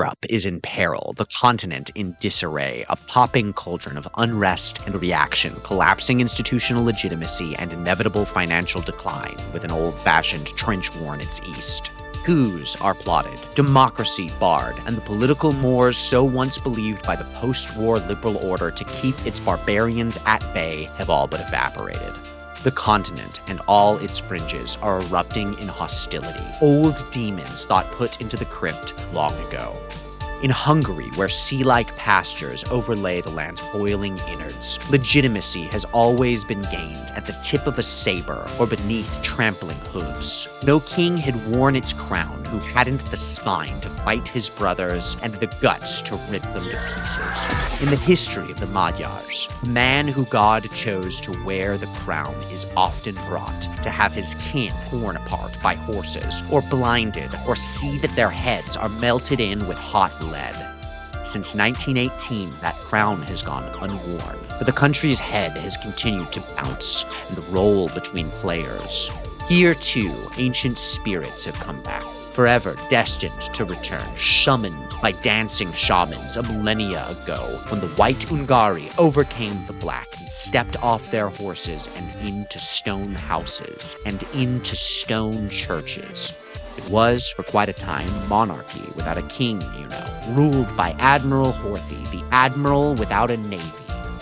Europe is in peril, the continent in disarray, a popping cauldron of unrest and reaction, collapsing institutional legitimacy, and inevitable financial decline, with an old-fashioned trench war in its east. Coups are plotted, democracy barred, and the political mores so once believed by the post-war liberal order to keep its barbarians at bay have all but evaporated. The continent and all its fringes are erupting in hostility, old demons thought put into the crypt long ago. In Hungary, where sea-like pastures overlay the land's boiling innards, legitimacy has always been gained at the tip of a saber or beneath trampling hooves. No king had worn its crown who hadn't the spine to fight his brothers and the guts to rip them to pieces. In the history of the Magyars, the man who God chose to wear the crown is often brought to have his kin torn apart by horses, or blinded, or see that their heads are melted in with hot lead. Since 1918, that crown has gone unworn, but the country's head has continued to bounce and roll between players. Here, too, ancient spirits have come back, forever destined to return, summoned by dancing shamans a millennia ago, when the white Ungari overcame the black and stepped off their horses and into stone houses and into stone churches. It was, for quite a time, monarchy without a king, ruled by Admiral Horthy, the admiral without a navy.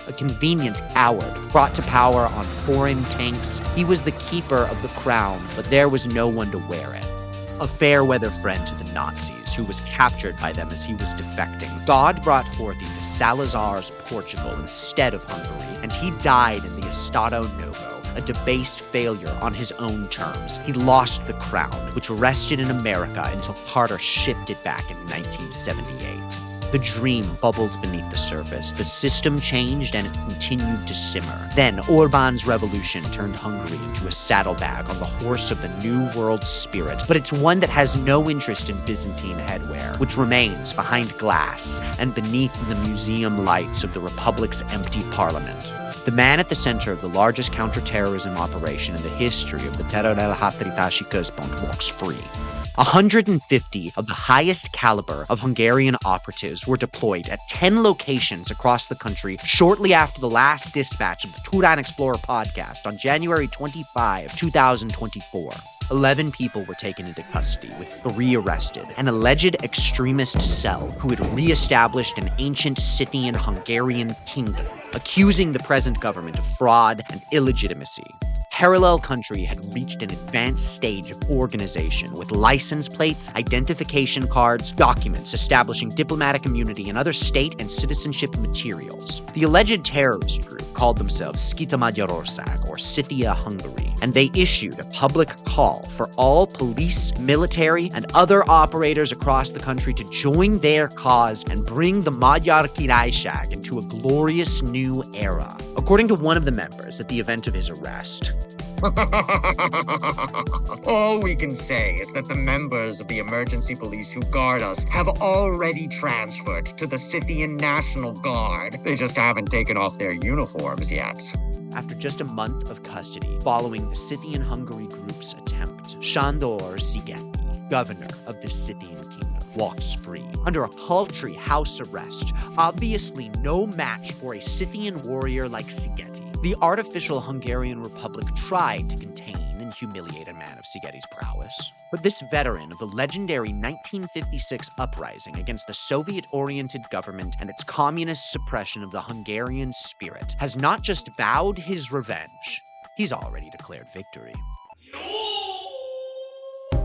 A convenient coward, brought to power on foreign tanks, he was the keeper of the crown, but there was no one to wear it. A fair-weather friend to the Nazis, who was captured by them as he was defecting. God brought Horthy to Salazar's Portugal instead of Hungary, and he died in the Estado Novo, a debased failure on his own terms. He lost the crown, which rested in America until Carter shipped it back in 1978. The dream bubbled beneath the surface, the system changed, and it continued to simmer. Then Orban's revolution turned Hungary into a saddlebag on the horse of the New World spirit, but it's one that has no interest in Byzantine headwear, which remains behind glass and beneath the museum lights of the Republic's empty parliament. The man at the center of the largest counterterrorism operation in the history of the Terrorel Hátritasi Központ walks free. 150 of the highest caliber of Hungarian operatives were deployed at 10 locations across the country shortly after the last dispatch of the Turan Explorer podcast on January 25, 2024. 11 people were taken into custody, with 3 arrested. An alleged extremist cell who had re-established an ancient Scythian Hungarian kingdom, accusing the present government of fraud and illegitimacy. Parallel Country had reached an advanced stage of organization with license plates, identification cards, documents establishing diplomatic immunity, and other state and citizenship materials. The alleged terrorist group called themselves Szkíta Magyarország, or Scythia Hungary, and they issued a public call for all police, military, and other operators across the country to join their cause and bring the Magyar Királyság into a glorious new era. According to one of the members at the event of his arrest, all we can say is that the members of the emergency police who guard us have already transferred to the Scythian National Guard. They just haven't taken off their uniforms yet. After just a month of custody following the Scythian Hungary group's attempt, Sándor Szigeti, governor of the Scythian kingdom, walks free under a paltry house arrest, obviously no match for a Scythian warrior like Szigeti. The artificial Hungarian Republic tried to contain and humiliate a man of Szigeti's prowess. But this veteran of the legendary 1956 uprising against the Soviet-oriented government and its communist suppression of the Hungarian spirit has not just vowed his revenge, he's already declared victory.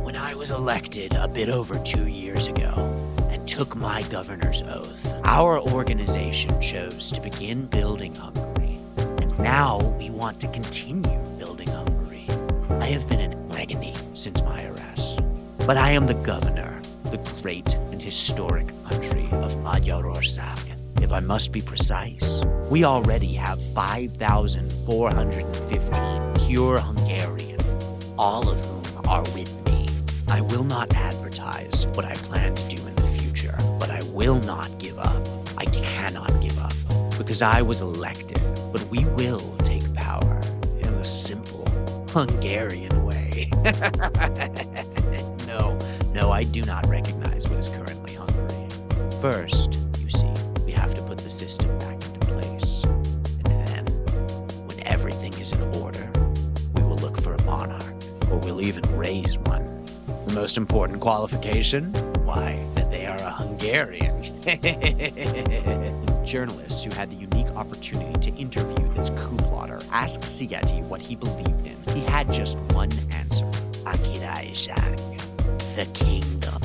When I was elected a bit over 2 years ago and took my governor's oath, our organization chose to begin building Hungary. Now we want to continue building Hungary. I have been in agony since my arrest, but I am the governor of the great and historic country of Magyarország. If I must be precise, we already have 5,415 pure Hungarian, all of whom are with me. I will not advertise what I plan to do in the future, but I will not give up. I cannot give up, because I was elected. But we will take power in a simple Hungarian way. No, I do not recognize what is currently Hungary. first, you see, we have to put the system back into place. And then, when everything is in order, we will look for a monarch, or we'll even raise one. The most important qualification? Why, that they are a Hungarian. Journalists who had the unique opportunity to interview this coup plotter asked Szigeti what he believed in. He had just one answer. Akiraiság, the kingdom.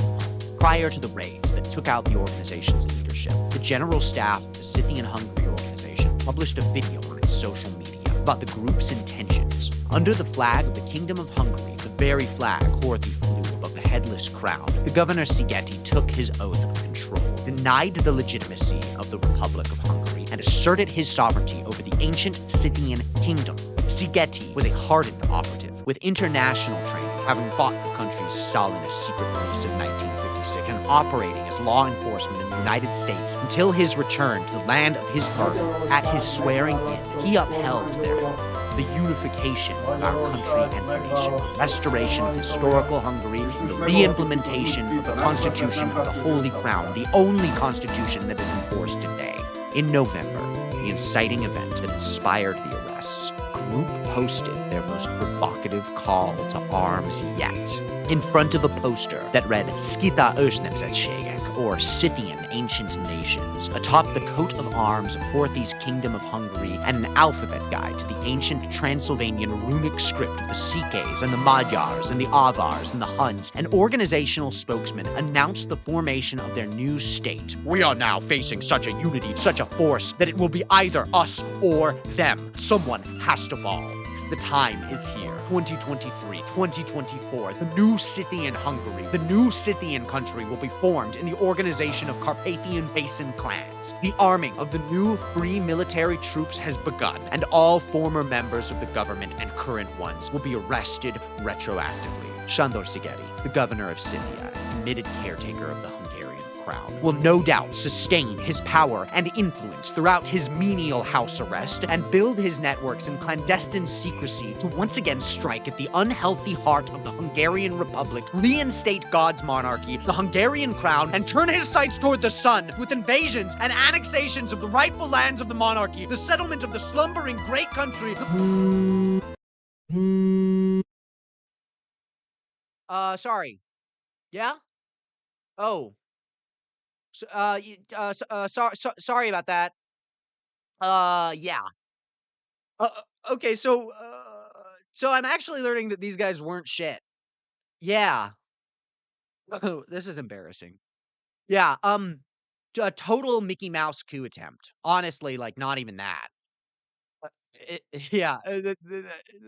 Prior to the raids that took out the organization's leadership, the general staff of the Scythian Hungary organization published a video on its social media about the group's intentions. Under the flag of the Kingdom of Hungary, the very flag Horthy flew above the headless crown, the governor Szigeti took his oath of control, denied the legitimacy of the Republic of Hungary, and asserted his sovereignty over the ancient Scythian kingdom. Szigeti was a hardened operative with international training, having fought the country's Stalinist secret police in 1956 and operating as law enforcement in the United States until his return to the land of his birth. At his swearing in, he upheld their oath. The unification of our country and nation, restoration of historical Hungary, the re-implementation of the Constitution of the Holy Crown, the only constitution that is enforced today. In November, the inciting event that inspired the arrests, group posted their most provocative call to arms yet. In front of a poster that read Szkíta ősnemzetségek, or Scythian ancient nations, atop the coat of arms of Horthy's Kingdom of Hungary, and an alphabet guide to the ancient Transylvanian runic script of the Székelyes and the Magyars and the Avars and the Huns, an organizational spokesman announced the formation of their new state. We are now facing such a unity, such a force, that it will be either us or them. Someone has to fall. The time is here. 2023, 2024, the new Scythian Hungary, the new Scythian country will be formed in the organization of Carpathian Basin clans. The arming of the new free military troops has begun, and all former members of the government and current ones will be arrested retroactively. Sándor Szigeti, the governor of Scythia, admitted caretaker of the Hungarian crown, will no doubt sustain his power and influence throughout his menial house arrest and build his networks in clandestine secrecy to once again strike at the unhealthy heart of the Hungarian Republic, reinstate God's monarchy, the Hungarian crown, and turn his sights toward the sun with invasions and annexations of the rightful lands of the monarchy, the settlement of the slumbering great country. Sorry. Yeah? Oh. Sorry about that. Yeah. Uh, okay, so I'm actually learning that these guys weren't shit. Yeah. Oh, this is embarrassing. Yeah, a total Mickey Mouse coup attempt. Honestly, like, not even that. Yeah,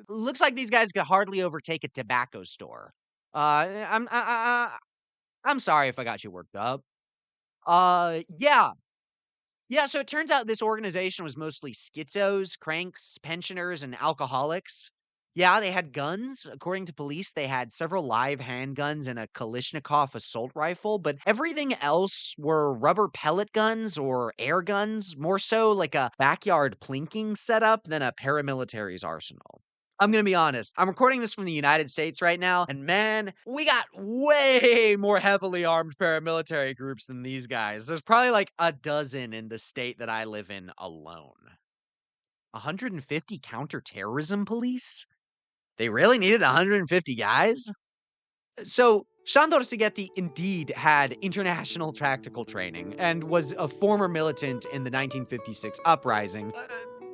looks like these guys could hardly overtake a tobacco store. I'm sorry if I got you worked up. Yeah. Yeah, so it turns out this organization was mostly schizos, cranks, pensioners, and alcoholics. Yeah, they had guns. According to police, they had several live handguns and a Kalashnikov assault rifle, but everything else were rubber pellet guns or air guns, more so like a backyard plinking setup than a paramilitary's arsenal. I'm gonna be honest. I'm recording this from the United States right now, and man, we got way more heavily armed paramilitary groups than these guys. There's probably like a dozen in the state that I live in alone. 150 counterterrorism police? They really needed 150 guys? So, Sándor Szigeti indeed had international tactical training and was a former militant in the 1956 uprising.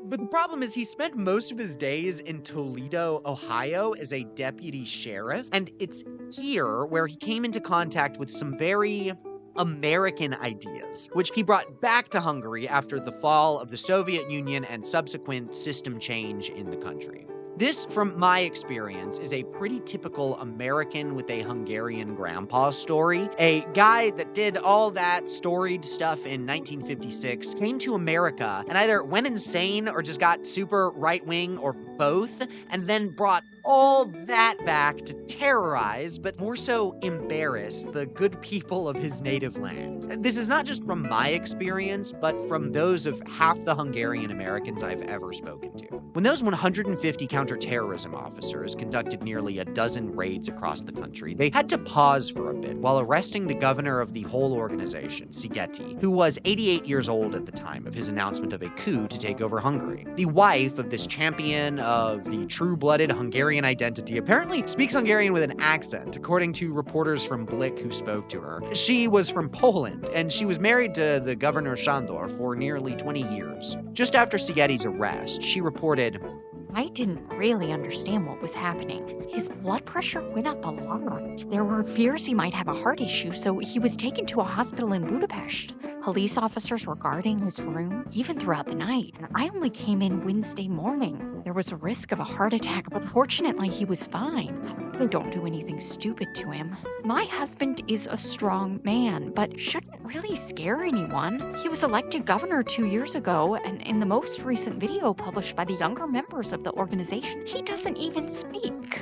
But the problem is he spent most of his days in Toledo, Ohio as a deputy sheriff, and it's here where he came into contact with some very American ideas, which he brought back to Hungary after the fall of the Soviet Union and subsequent system change in the country. This, from my experience, is a pretty typical American with a Hungarian grandpa story. A guy that did all that storied stuff in 1956 came to America and either went insane or just got super right-wing or both, and then brought all that back to terrorize, but more so embarrass, the good people of his native land. This is not just from my experience, but from those of half the Hungarian Americans I've ever spoken to. When those 150 counterterrorism officers conducted nearly a dozen raids across the country, they had to pause for a bit while arresting the governor of the whole organization, Szigeti, who was 88 years old at the time of his announcement of a coup to take over Hungary. The wife of this champion of the true-blooded Hungarian identity apparently speaks Hungarian with an accent, according to reporters from Blick who spoke to her. She was from Poland, and she was married to the governor Sándor for nearly 20 years. Just after Szigeti's arrest, she reported, I didn't really understand what was happening. His blood pressure went up a lot. There were fears he might have a heart issue, so he was taken to a hospital in Budapest. Police officers were guarding his room, even throughout the night, and I only came in Wednesday morning. There was a risk of a heart attack, but fortunately he was fine. I really don't do anything stupid to him. My husband is a strong man, but shouldn't really scare anyone. He was elected governor 2 years ago, and in the most recent video published by the younger members of the organization, he doesn't even speak.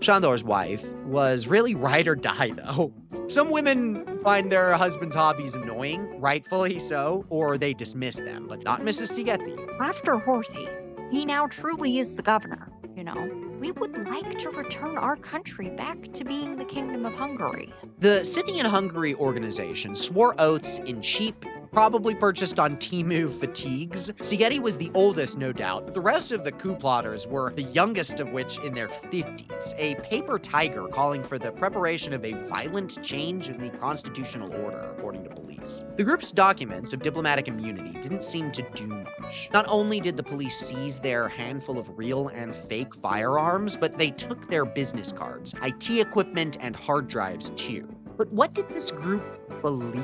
Sándor's wife was really ride or die, though. Some women find their husband's hobbies annoying, rightfully so, or they dismiss them, but not Mrs. Szigeti. After Horthy, he now truly is the governor, you know. We would like to return our country back to being the Kingdom of Hungary. The Scythian Hungary organization swore oaths in cheap, probably purchased on Temu fatigues. Szigeti was the oldest, no doubt, but the rest of the coup plotters were the youngest of which in their 50s, a paper tiger calling for the preparation of a violent change in the constitutional order, according to police. The group's documents of diplomatic immunity didn't seem to do much. Not only did the police seize their handful of real and fake firearms, but they took their business cards, IT equipment, and hard drives too. But what did this group believe?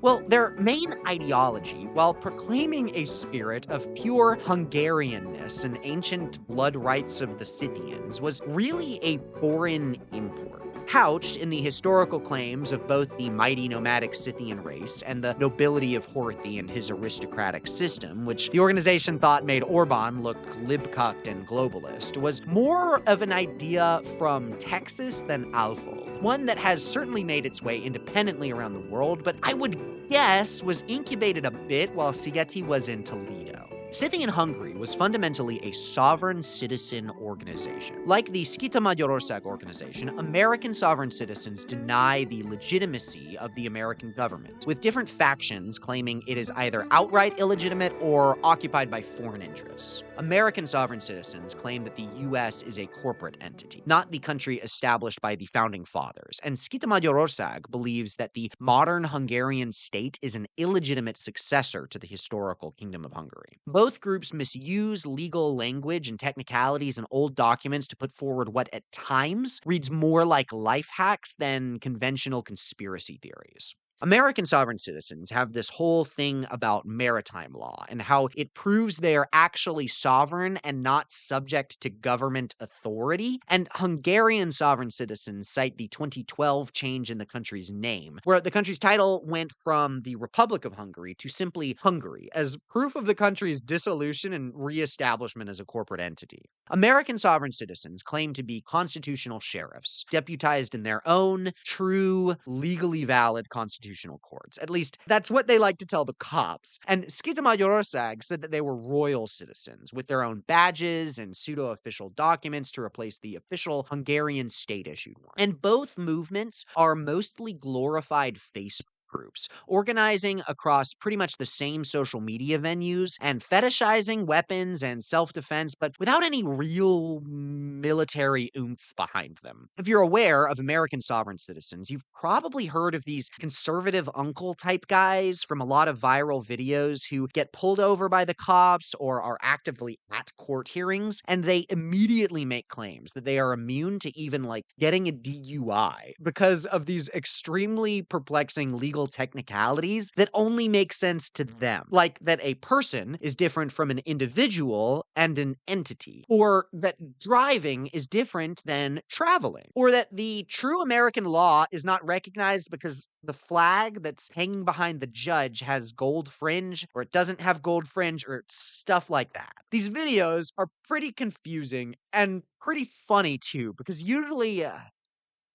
Well, their main ideology, while proclaiming a spirit of pure Hungarianness and ancient blood rights of the Scythians, was really a foreign import. Couched in the historical claims of both the mighty nomadic Scythian race and the nobility of Horthy and his aristocratic system, which the organization thought made Orban look libcucked and globalist, was more of an idea from Texas than Alfold, one that has certainly made its way independently around the world, but I would guess was incubated a bit while Szigeti was in Toledo. Scythian Hungary was fundamentally a sovereign citizen organization. Like the Szkíta Magyarország organization, American sovereign citizens deny the legitimacy of the American government, with different factions claiming it is either outright illegitimate or occupied by foreign interests. American sovereign citizens claim that the U.S. is a corporate entity, not the country established by the founding fathers, and Szkíta Magyarország believes that the modern Hungarian state is an illegitimate successor to the historical Kingdom of Hungary. Both groups misuse legal language and technicalities in old documents to put forward what at times reads more like life hacks than conventional conspiracy theories. American sovereign citizens have this whole thing about maritime law and how it proves they're actually sovereign and not subject to government authority. And Hungarian sovereign citizens cite the 2012 change in the country's name, where the country's title went from the Republic of Hungary to simply Hungary, as proof of the country's dissolution and reestablishment as a corporate entity. American sovereign citizens claim to be constitutional sheriffs, deputized in their own true, legally valid constitutional courts. At least, that's what they like to tell the cops. And Szkíta Magyarország said that they were royal citizens, with their own badges and pseudo-official documents to replace the official Hungarian state-issued one. And both movements are mostly glorified Facebook groups, organizing across pretty much the same social media venues and fetishizing weapons and self-defense, but without any real military oomph behind them. If you're aware of American sovereign citizens, you've probably heard of these conservative uncle type guys from a lot of viral videos who get pulled over by the cops or are actively at court hearings, and they immediately make claims that they are immune to even getting a DUI because of these extremely perplexing legal legal technicalities that only make sense to them. Like that a person is different from an individual and an entity, or that driving is different than traveling, or that the true American law is not recognized because the flag that's hanging behind the judge has gold fringe, or it doesn't have gold fringe, or stuff like that. These videos are pretty confusing and pretty funny too, because usually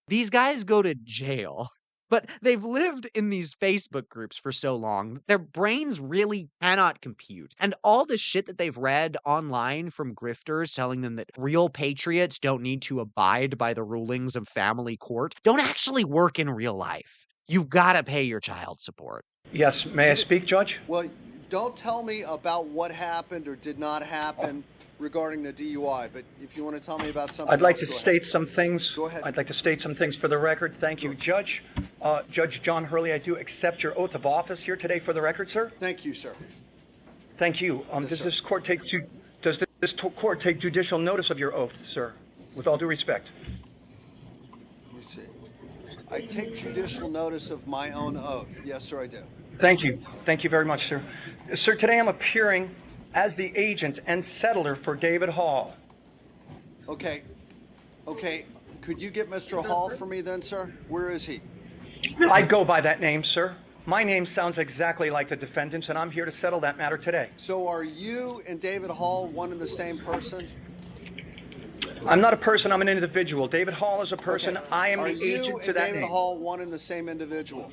these guys go to jail. But they've lived in these Facebook groups for so long, their brains really cannot compute. And all the shit that they've read online from grifters telling them that real patriots don't need to abide by the rulings of family court don't actually work in real life. You've got to pay your child support. Yes, may I speak, Judge? Well, don't tell me about what happened or did not happen regarding the DUI, but if you want to tell me about something I'd like else, to go state ahead. some things. Go ahead. I'd like to state some things for the record. Thank you, Judge. Judge John Hurley, I do accept your oath of office here today for the record, sir. Thank you, sir. Thank you. Yes, Does sir. this court take judicial notice of your oath, sir? With all due respect. Let me see. I take judicial notice of my own oath. Yes, sir, I do. Thank you. Thank you very much, sir. Sir, today I'm appearing as the agent and settler for David Hall. Okay. Okay. Could you get Mr. Hall for me then, sir? Where is he? I go by that name, sir. My name sounds exactly like the defendant's, and I'm here to settle that matter today. So are you and David Hall one and the same person? I'm not a person, I'm an individual. David Hall is a person. Okay. I am Are the you agent to and that David name. Hall one and the same individual?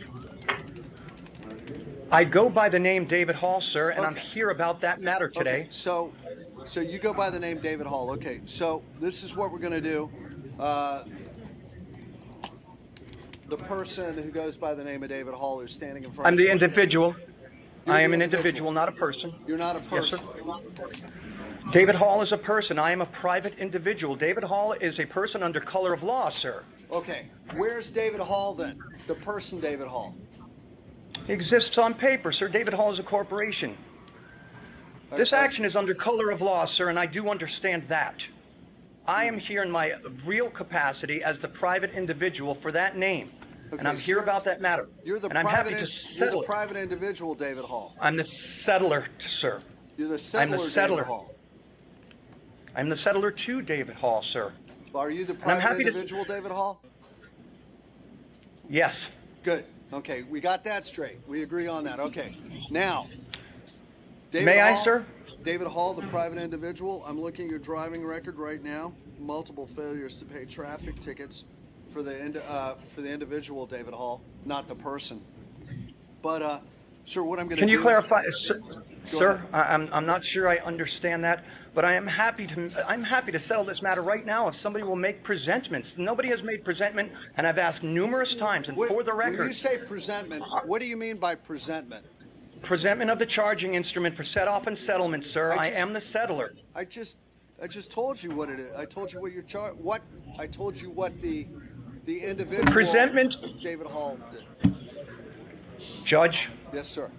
I go by the name David Hall, sir, and I'm Okay. here about that matter today. Okay, so you go by the name David Hall. Okay, so this is what we're going to do. The person who goes by the name of David Hall is standing in front I'm of the you. individual. You're I am the an individual. individual, not a person. You're not a Yes, sir. person. David Hall is a person. I am a private individual. David Hall is a person under color of law, sir. Okay, where's David Hall then? The person David Hall. He exists on paper, sir. David Hall is a corporation. This action is under color of law, sir, and I do understand that. I am here in my real capacity as the private individual for that name, Okay, and I'm here sure. about that matter. You're the and I'm happy to you're settle the it. private individual, David Hall. I'm the settler, sir. You're the settler, settler. David Hall. I'm the settler to David Hall, sir. Are you the I'm private happy to- individual, David Hall? Yes. Good. Okay, we got that straight. We agree on that. Okay. Now, David May I, Hall, sir? David Hall, the private individual. I'm looking at your driving record right now. Multiple failures to pay traffic tickets for the individual, David Hall, not the person. But, sir, what I'm going to do... Can you clarify, sir? Go Sir, ahead. I'm not sure I understand that, but I'm happy to settle this matter right now if somebody will make presentments. Nobody has made presentment, and I've asked numerous times, and for the When record, you say presentment, what do you mean by presentment? presentment of the charging instrument for set-off and settlement, sir. I I just- am the settler. I just told you what it is. I told you what your I told you what the individual Presentment, David Hall did. Judge, Yes, sir.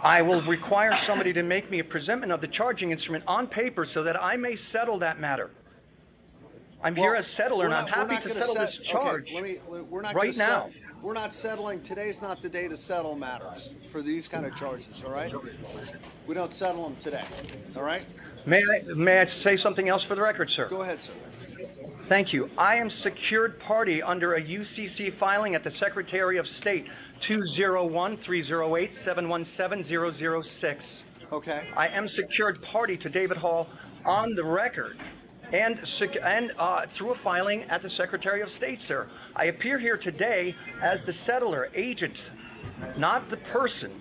I will require somebody to make me a presentment of the charging instrument on paper so that I may settle that matter. I'm here as settler, and I'm happy to settle this charge We're not right gonna now. We're not settling. Today's not the day to settle matters for these kind of charges. All right. We don't settle them today. All right. May I say something else for the record, sir? Go ahead, sir. Thank you. I am secured party under a UCC filing at the Secretary of State, 201-308-717-006. Okay. I am secured party to David Hall on the record and through a filing at the Secretary of State, sir. I appear here today as the settler, agent, not the person,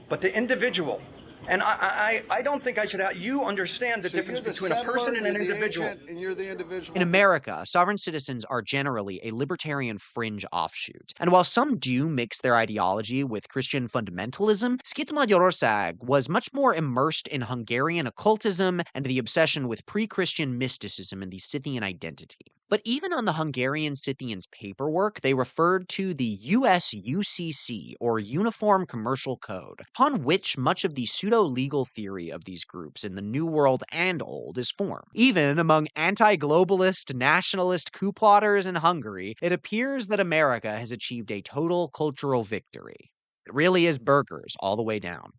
but the individual. And I don't think I should have you understand the So difference you're the between a settler, person and an you're the individual. agent, and you're the individual. In America, sovereign citizens are generally a libertarian fringe offshoot. And while some do mix their ideology with Christian fundamentalism, Szkíta Magyarország was much more immersed in Hungarian occultism and the obsession with pre-Christian mysticism and the Scythian identity. But even on the Hungarian Scythians' paperwork, they referred to the USUCC, or Uniform Commercial Code, upon which much of the pseudo-legal theory of these groups in the New World and Old is formed. Even among anti-globalist, nationalist coup plotters in Hungary, it appears that America has achieved a total cultural victory. It really is burgers all the way down.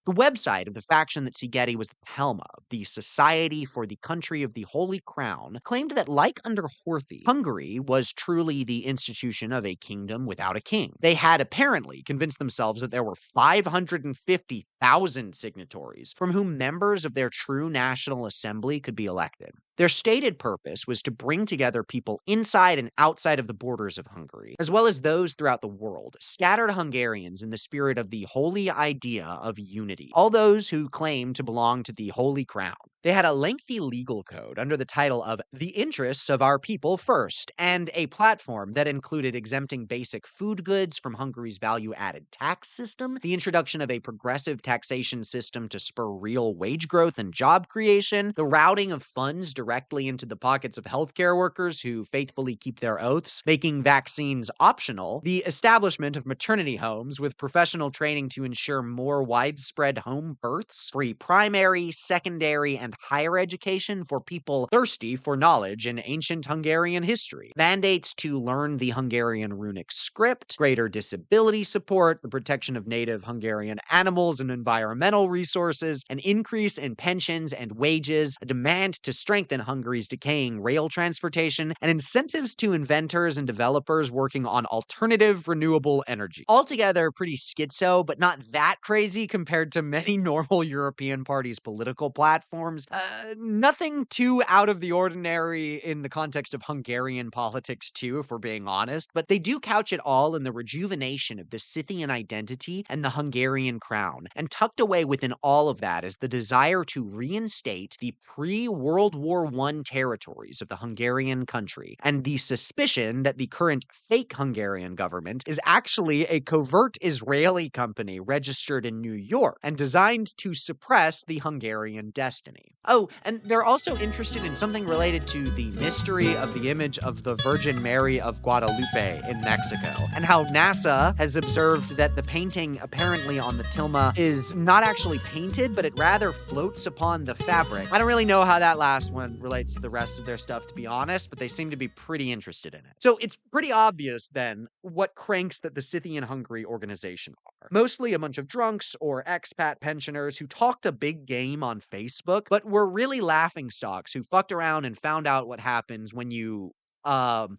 The website of the faction that Szigeti was the helm of, the Society for the Country of the Holy Crown, claimed that, like under Horthy, Hungary was truly the institution of a kingdom without a king. They had apparently convinced themselves that there were 550,000 signatories, from whom members of their true National Assembly could be elected. Their stated purpose was to bring together people inside and outside of the borders of Hungary, as well as those throughout the world, scattered Hungarians in the spirit of the holy idea of unity, all those who claim to belong to the Holy Crown. They had a lengthy legal code under the title of The Interests of Our People First, and a platform that included exempting basic food goods from Hungary's value-added tax system, the introduction of a progressive taxation system to spur real wage growth and job creation, the routing of funds directly into the pockets of healthcare workers who faithfully keep their oaths, making vaccines optional, the establishment of maternity homes with professional training to ensure more widespread home births, free primary, secondary, and higher education for people thirsty for knowledge in ancient Hungarian history, mandates to learn the Hungarian runic script, greater disability support, the protection of native Hungarian animals and environmental resources, an increase in pensions and wages, a demand to strengthen Hungary's decaying rail transportation, and incentives to inventors and developers working on alternative renewable energy. Altogether, pretty schizo, but not that crazy compared to many normal European parties' political platforms. Nothing too out of the ordinary in the context of Hungarian politics, too, if we're being honest, but they do couch it all in the rejuvenation of the Scythian identity and the Hungarian crown, and tucked away within all of that is the desire to reinstate the pre-World War I territories of the Hungarian country, and the suspicion that the current fake Hungarian government is actually a covert Israeli company registered in New York and designed to suppress the Hungarian destiny. Oh, and they're also interested in something related to the mystery of the image of the Virgin Mary of Guadalupe in Mexico, and how NASA has observed that the painting apparently on the tilma is not actually painted, but it rather floats upon the fabric. I don't really know how that last one relates to the rest of their stuff, to be honest, but they seem to be pretty interested in it. So it's pretty obvious, then, what cranks that the Scythian Hungary organization are. Mostly a bunch of drunks or expat pensioners who talked a big game on Facebook, but were really laughingstocks who fucked around and found out what happens when you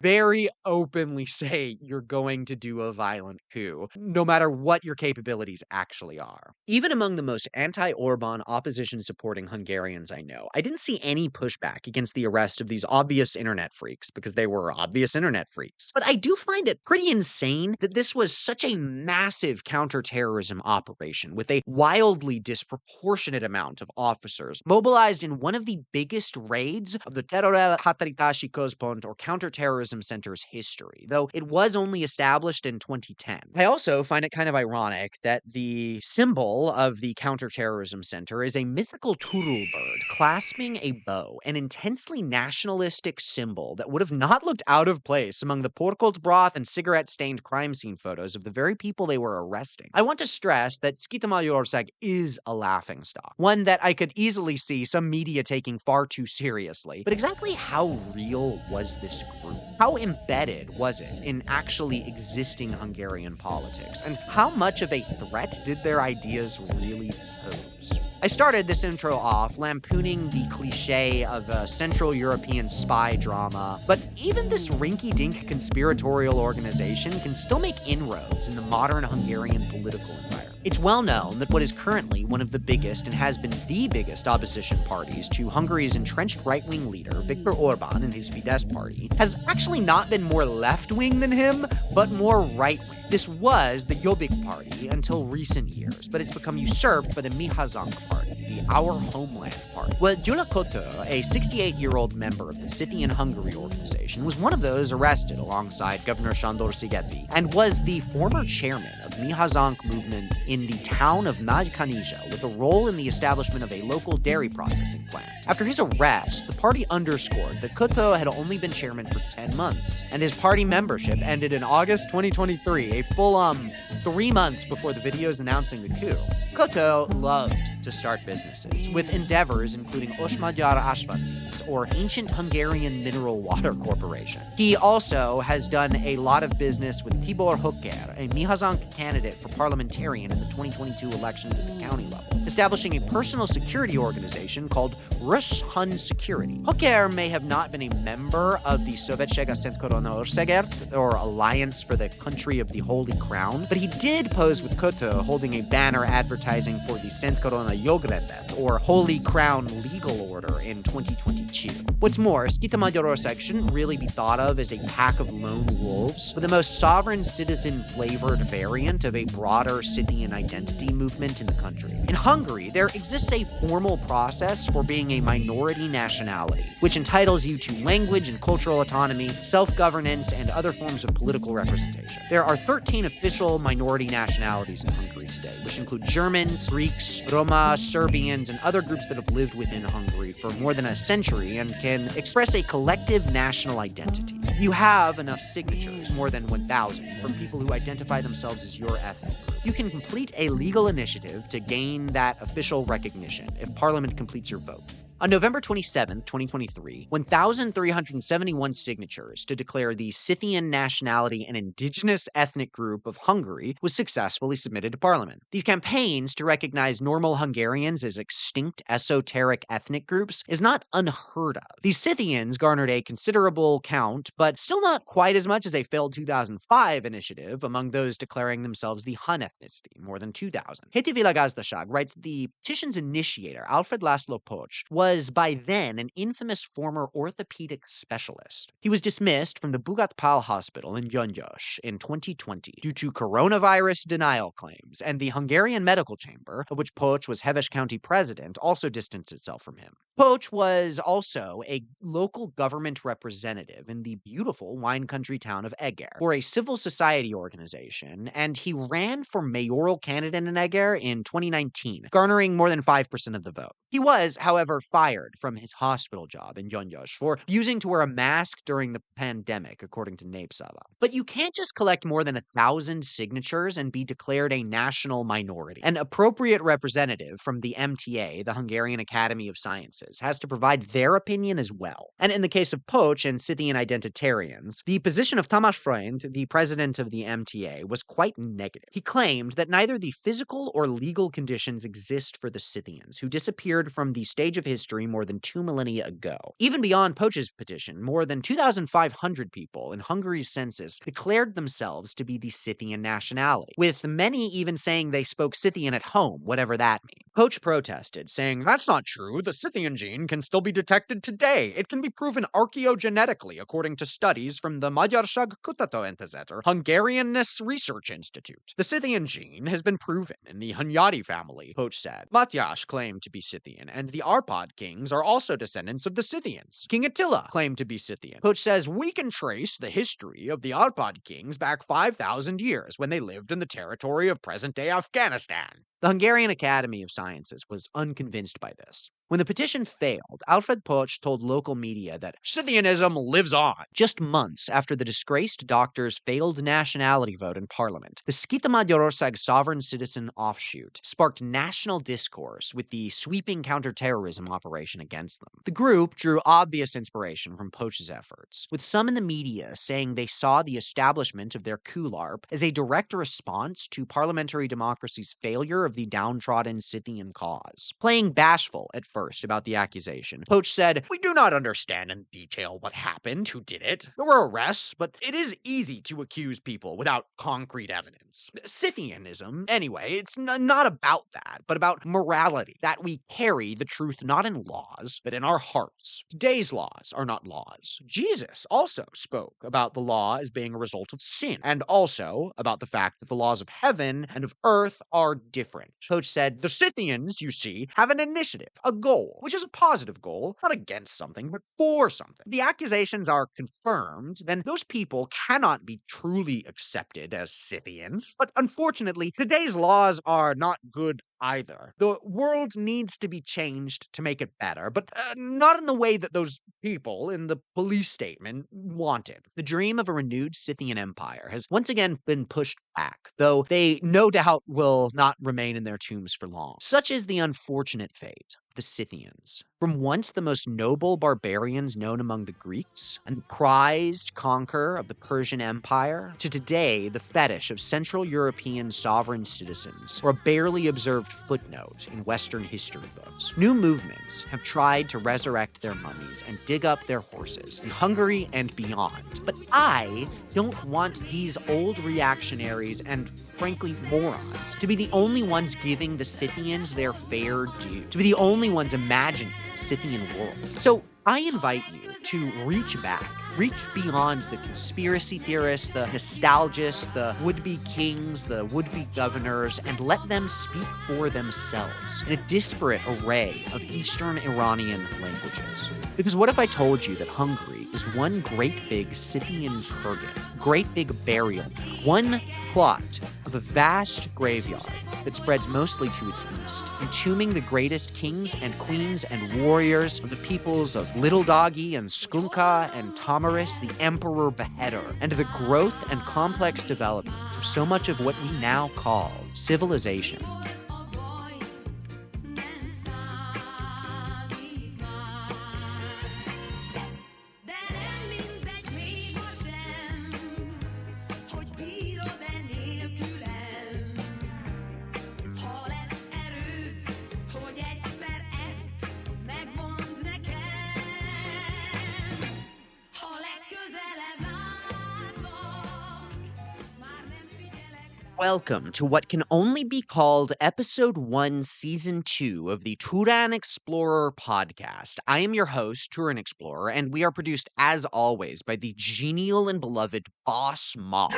very openly say you're going to do a violent coup, no matter what your capabilities actually are. Even among the most anti-Orban opposition-supporting Hungarians I know, I didn't see any pushback against the arrest of these obvious internet freaks, because they were obvious internet freaks. But I do find it pretty insane that this was such a massive counterterrorism operation with a wildly disproportionate amount of officers mobilized in one of the biggest raids of the Terrorel Határítási Központ, or Counterterrorism Center's history, though it was only established in 2010. I also find it kind of ironic that the symbol of the Counterterrorism Center is a mythical turtle bird clasping a bow, an intensely nationalistic symbol that would have not looked out of place among the porcolt broth and cigarette-stained crime scene photos of the very people they were arresting. I want to stress that szkíta is a laughingstock, one that I could easily see some media taking far too seriously, but exactly how real was this group? How embedded was it in actually existing Hungarian politics? And how much of a threat did their ideas really pose? I started this intro off lampooning the cliche of a Central European spy drama, but even this rinky-dink conspiratorial organization can still make inroads in the modern Hungarian political environment. It's well known that what is currently one of the biggest and has been the biggest opposition parties to Hungary's entrenched right-wing leader, Viktor Orbán and his Fidesz party, has actually not been more left-wing than him, but more right-wing. This was the Jobbik party until recent years, but it's become usurped by the Mi Hazánk party, the Our Homeland party. Well, Gyula Kötör, a 68-year-old member of the Scythian Hungary organization, was one of those arrested alongside Governor Sándor Szigeti, and was the former chairman of Mi Hazánk movement in in the town of Nagykanizsa with a role in the establishment of a local dairy processing plant. After his arrest, the party underscored that Koto had only been chairman for 10 months, and his party membership ended in August 2023, a full 3 months before the videos announcing the coup. Koto loved to start businesses, with endeavors including Osmagyar Asfaltis, or Ancient Hungarian Mineral Water Corporation. He also has done a lot of business with Tibor Hocker, a Mihazank candidate for parliamentarian in the 2022 elections at the county level, establishing a personal security organization called Rus Hun Security. Hocker may have not been a member of the Szövetség a Szent Korona Országért, or Alliance for the Country of the Holy Crown, but he did pose with Koto holding a banner advertising for the Szent Korona Jogrendet, or Holy Crown Legal Order, in 2022. What's more, Szkíta Magyarország shouldn't really be thought of as a pack of lone wolves, but the most sovereign citizen-flavored variant of a broader Scythian identity movement in the country. In Hungary, there exists a formal process for being a minority nationality, which entitles you to language and cultural autonomy, self-governance, and other forms of political representation. There are 13 official minority nationalities in Hungary today, which include Germans, Greeks, Roma, Serbians, and other groups that have lived within Hungary for more than a century and can express a collective national identity. You have enough signatures, more than 1,000, from people who identify themselves as your ethnic group. You can complete a legal initiative to gain that official recognition if Parliament completes your vote. On November 27, 2023, 1,371 signatures to declare the Scythian nationality and indigenous ethnic group of Hungary was successfully submitted to Parliament. These campaigns to recognize normal Hungarians as extinct esoteric ethnic groups is not unheard of. The Scythians garnered a considerable count, but still not quite as much as a failed 2005 initiative among those declaring themselves the Hun ethnicity, more than 2,000. Heti Vilagazdaság writes the petition's initiator, Alfred Laszlo Pocs, was by then an infamous former orthopedic specialist. He was dismissed from the Bugat Pál Hospital in Gyöngyös in 2020 due to coronavirus denial claims, and the Hungarian Medical Chamber, of which Pocs was Heves County president, also distanced itself from him. Pocs was also a local government representative in the beautiful wine country town of Eger for a civil society organization, and he ran for mayoral candidate in Eger in 2019, garnering more than 5% of the vote. He was, however, fired from his hospital job in Gyöngyös for refusing to wear a mask during the pandemic, according to Népszava. But you can't just collect more than 1,000 signatures and be declared a national minority. An appropriate representative from the MTA, the Hungarian Academy of Sciences, has to provide their opinion as well. And in the case of Pocs and Scythian identitarians, the position of Tamás Freund, the president of the MTA, was quite negative. He claimed that neither the physical or legal conditions exist for the Scythians, who disappeared from the stage of history more than 2 millennia ago. Even beyond Pocs' petition, more than 2,500 people in Hungary's census declared themselves to be the Scythian nationality, with many even saying they spoke Scythian at home, whatever that means. Pocs protested, saying, "That's not true. The Scythian gene can still be detected today. It can be proven archaeogenetically according to studies from the Magyarság Kutatóintézet, or Hungarianness Research Institute. The Scythian gene has been proven in the Hunyadi family," Pocs said. Matyás claimed to be Scythian, and the Arpad kings are also descendants of the Scythians. King Attila claimed to be Scythian. Pocs says, "We can trace the history of the Arpad kings back 5,000 years when they lived in the territory of present-day Afghanistan." The Hungarian Academy of Sciences was unconvinced by this. When the petition failed, Alfred Pocs told local media that Scythianism lives on. Just months after the disgraced doctor's failed nationality vote in Parliament, the Szkíta Magyarország sovereign citizen offshoot sparked national discourse with the sweeping counterterrorism operation against them. The group drew obvious inspiration from Pocs' efforts, with some in the media saying they saw the establishment of their coup LARP as a direct response to parliamentary democracy's failure of the downtrodden Scythian cause. Playing bashful at first about the accusation, Pocs said, "We do not understand in detail what happened, who did it. There were arrests, but it is easy to accuse people without concrete evidence. Scythianism, anyway, it's not about that, but about morality, that we carry the truth not in laws, but in our hearts. Today's laws are not laws. Jesus also spoke about the law as being a result of sin, and also about the fact that the laws of heaven and of earth are different." Pocs said, "The Scythians, you see, have an initiative, a goal, which is a positive goal, not against something, but for something. If the accusations are confirmed, then those people cannot be truly accepted as Scythians. But unfortunately, today's laws are not good either. The world needs to be changed to make it better, but not in the way that those people in the police statement wanted. The dream of a renewed Scythian empire has once again been pushed back, though they no doubt will not remain in their tombs for long. Such is the unfortunate fate of the Scythians. From once the most noble barbarians known among the Greeks, and the prized conqueror of the Persian Empire, to today the fetish of Central European sovereign citizens, or a barely observed footnote in Western history books. New movements have tried to resurrect their mummies and dig up their horses in Hungary and beyond. But I don't want these old reactionaries and, frankly, morons to be the only ones giving the Scythians their fair due, to be the only ones imagining the Scythian world. So I invite you to reach back, reach beyond the conspiracy theorists, the nostalgists, the would-be kings, the would-be governors, and let them speak for themselves in a disparate array of Eastern Iranian languages. Because what if I told you that Hungary is one great big Scythian kurgan, great big burial mound, one plot of a vast graveyard that spreads mostly to its east, entombing the greatest kings and queens and warriors of the peoples of Little Doggy and Skunka and Tomyris, the emperor beheader, and the growth and complex development of so much of what we now call civilization. Welcome to what can only be called Episode 1, Season 2 of the Turan Explorer podcast. I am your host, Turan Explorer, and we are produced, as always, by the genial and beloved Boss Moss.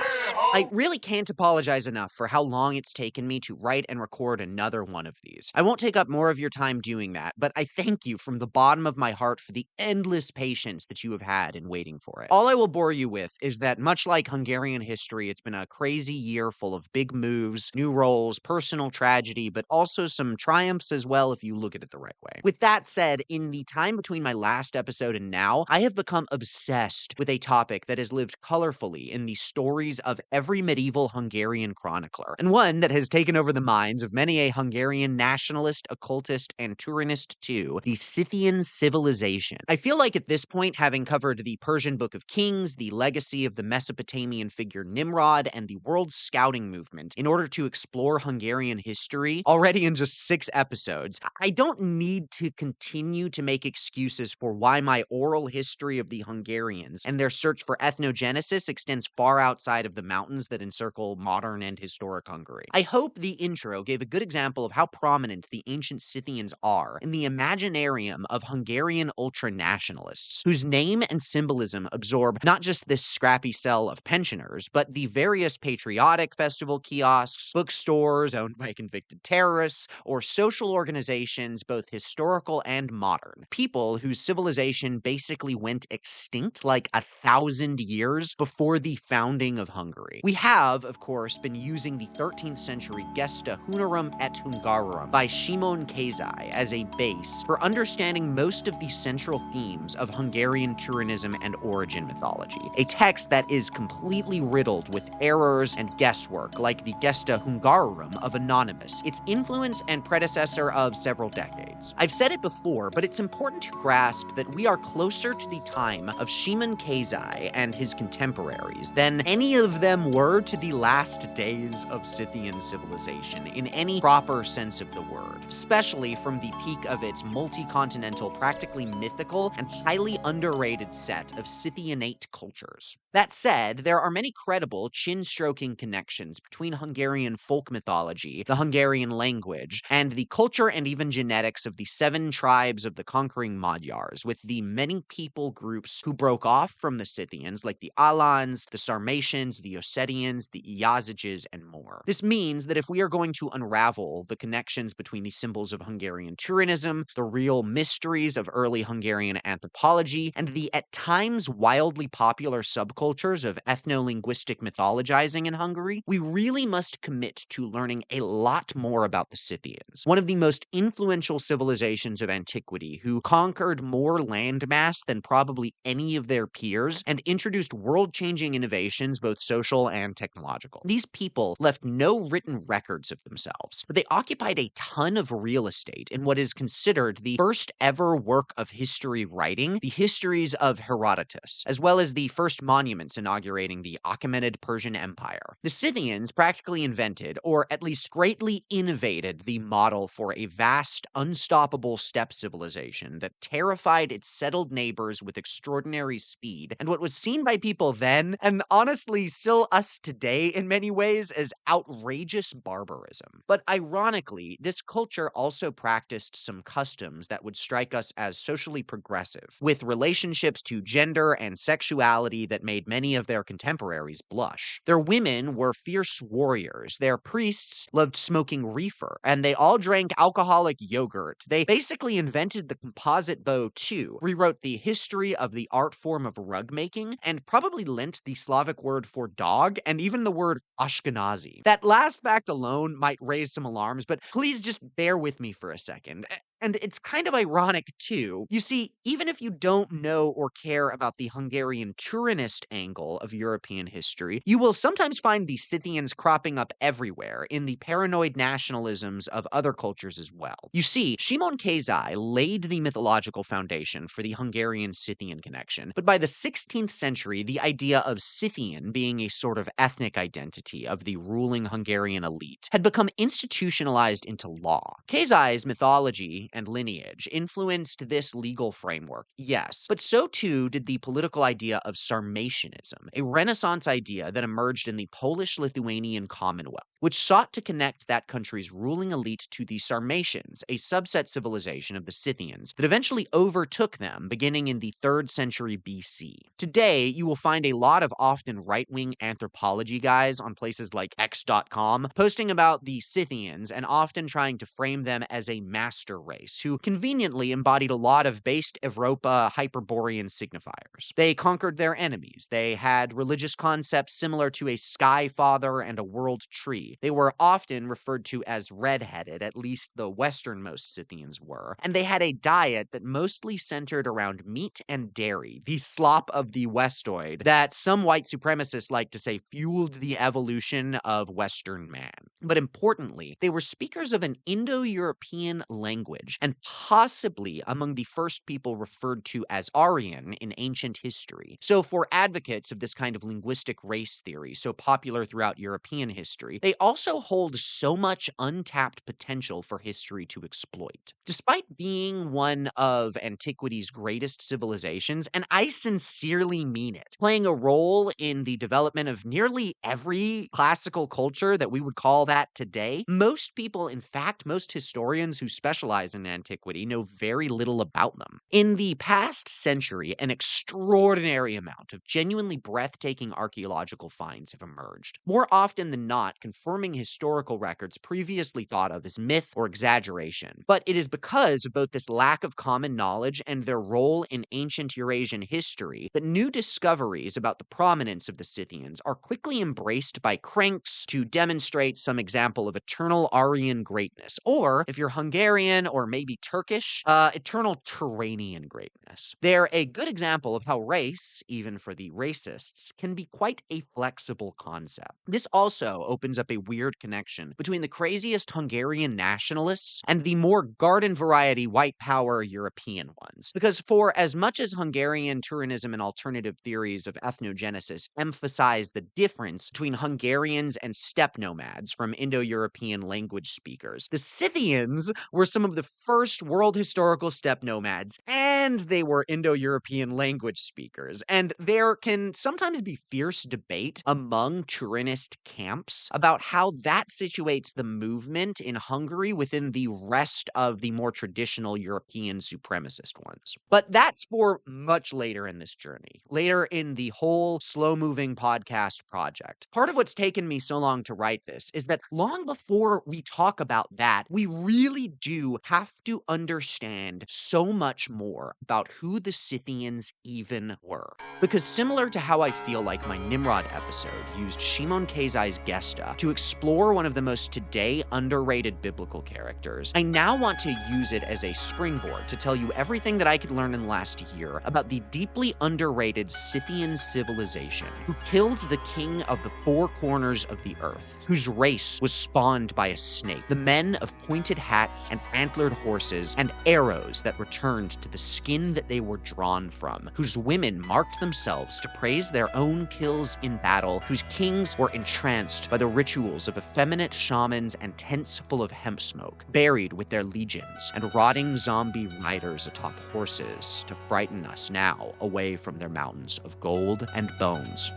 I really can't apologize enough for how long it's taken me to write and record another one of these. I won't take up more of your time doing that, but I thank you from the bottom of my heart for the endless patience that you have had in waiting for it. All I will bore you with is that, much like Hungarian history, it's been a crazy year full of big moves, new roles, personal tragedy, but also some triumphs as well if you look at it the right way. With that said, in the time between my last episode and now, I have become obsessed with a topic that has lived colorfully in the stories of every medieval Hungarian chronicler, and one that has taken over the minds of many a Hungarian nationalist, occultist, and Turanist too, the Scythian civilization. I feel like at this point, having covered the Persian Book of Kings, the legacy of the Mesopotamian figure Nimrod, and the world scouting movement, in order to explore Hungarian history already in just 6 episodes, I don't need to continue to make excuses for why my oral history of the Hungarians and their search for ethnogenesis extends far outside of the mountains that encircle modern and historic Hungary. I hope the intro gave a good example of how prominent the ancient Scythians are in the imaginarium of Hungarian ultranationalists, whose name and symbolism absorb not just this scrappy cell of pensioners, but the various patriotic festival kiosks, bookstores owned by convicted terrorists, or social organizations, both historical and modern. People whose civilization basically went extinct like 1,000 years before the founding of Hungary. We have, of course, been using the 13th century Gesta Hunorum et Hungarorum by Szymon Kazai as a base for understanding most of the central themes of Hungarian Turanism and origin mythology. A text that is completely riddled with errors and guesswork, like the Gesta Hungarorum of Anonymous, its influence and predecessor of several decades. I've said it before, but it's important to grasp that we are closer to the time of Szymon Kazai and his contemporaries than any of them were to the last days of Scythian civilization in any proper sense of the word, especially from the peak of its multi-continental, practically mythical, and highly underrated set of Scythianate cultures. That said, there are many credible chin-stroking connections between Hungarian folk mythology, the Hungarian language, and the culture and even genetics of the 7 tribes of the conquering Magyars, with the many people groups who broke off from the Scythians, like the Alans, the Sarmatians, the Ossetians, the Iazyges, and more. This means that if we are going to unravel the connections between the symbols of Hungarian Turanism, the real mysteries of early Hungarian anthropology, and the at times wildly popular subcultures of ethno-linguistic mythologizing in Hungary, we really must commit to learning a lot more about the Scythians, one of the most influential civilizations of antiquity, who conquered more landmass than probably any of their peers and introduced world-changing innovations, both social and technological. These people left no written records of themselves, but they occupied a ton of real estate in what is considered the first ever work of history writing, the histories of Herodotus, as well as the first monuments inaugurating the Achaemenid Persian Empire. The Scythians practically invented, or at least greatly innovated, the model for a vast, unstoppable steppe civilization that terrified its settled neighbors with extraordinary speed, and what was seen by people then, and honestly still us today in many ways, as outrageous barbarism. But ironically, this culture also practiced some customs that would strike us as socially progressive, with relationships to gender and sexuality that made many of their contemporaries blush. Their women were fierce warriors, their priests loved smoking reefer, and they all drank alcoholic yogurt. They basically invented the composite bow too, rewrote the history of the art form of rug making, and probably lent the Slavic word for dog and even the word Ashkenazi. That last fact alone might raise some alarms, but please just bear with me for a second. And it's kind of ironic, too. You see, even if you don't know or care about the Hungarian Turanist angle of European history, you will sometimes find the Scythians cropping up everywhere in the paranoid nationalisms of other cultures as well. You see, Simon Kazai laid the mythological foundation for the Hungarian-Scythian connection, but by the 16th century, the idea of Scythian being a sort of ethnic identity of the ruling Hungarian elite had become institutionalized into law. Kazai's mythology and lineage influenced this legal framework, yes, but so too did the political idea of Sarmatianism, a Renaissance idea that emerged in the Polish-Lithuanian Commonwealth, which sought to connect that country's ruling elite to the Sarmatians, a subset civilization of the Scythians that eventually overtook them beginning in the 3rd century BC. Today, you will find a lot of often right-wing anthropology guys on places like X.com posting about the Scythians and often trying to frame them as a master race who conveniently embodied a lot of based Europa Hyperborean signifiers. They conquered their enemies. They had religious concepts similar to a sky father and a world tree. They were often referred to as red-headed, at least the westernmost Scythians were, and they had a diet that mostly centered around meat and dairy, the slop of the Westoid that some white supremacists like to say fueled the evolution of Western man. But importantly, they were speakers of an Indo-European language, and possibly among the first people referred to as Aryan in ancient history. So for advocates of this kind of linguistic race theory, so popular throughout European history, they also hold so much untapped potential for history to exploit. Despite being one of antiquity's greatest civilizations, and I sincerely mean it, playing a role in the development of nearly every classical culture that we would call that today, most people, in fact, most historians who specialize in antiquity know very little about them. In the past century, an extraordinary amount of genuinely breathtaking archaeological finds have emerged, more often than not confirming historical records previously thought of as myth or exaggeration. But it is because of both this lack of common knowledge and their role in ancient Eurasian history that new discoveries about the prominence of the Scythians are quickly embraced by cranks to demonstrate some example of eternal Aryan greatness, or, if you're Hungarian or maybe Turkish, eternal Turanian greatness. They're a good example of how race, even for the racists, can be quite a flexible concept. This also opens up a weird connection between the craziest Hungarian nationalists and the more garden variety white power European ones. Because for as much as Hungarian Turanism and alternative theories of ethnogenesis emphasize the difference between Hungarians and steppe nomads from Indo-European language speakers, the Scythians were some of the first world historical steppe nomads, and they were Indo-European language speakers. And there can sometimes be fierce debate among Turanist camps about how that situates the movement in Hungary within the rest of the more traditional European supremacist ones. But that's for much later in this journey, later in the whole slow-moving podcast project. Part of what's taken me so long to write this is that long before we talk about that, we really do have to understand so much more about who the Scythians even were. Because similar to how I feel like my Nimrod episode used Shimon Kezai's Gesta to explore one of the most today underrated biblical characters, I now want to use it as a springboard to tell you everything that I could learn in the last year about the deeply underrated Scythian civilization who killed the king of the four corners of the earth, whose race was spawned by a snake, the men of pointed hats and antlered horses and arrows that returned to the skin that they were drawn from, whose women marked themselves to praise their own kills in battle, whose kings were entranced by the rituals of effeminate shamans and tents full of hemp smoke, buried with their legions and rotting zombie riders atop horses to frighten us now away from their mountains of gold and bones.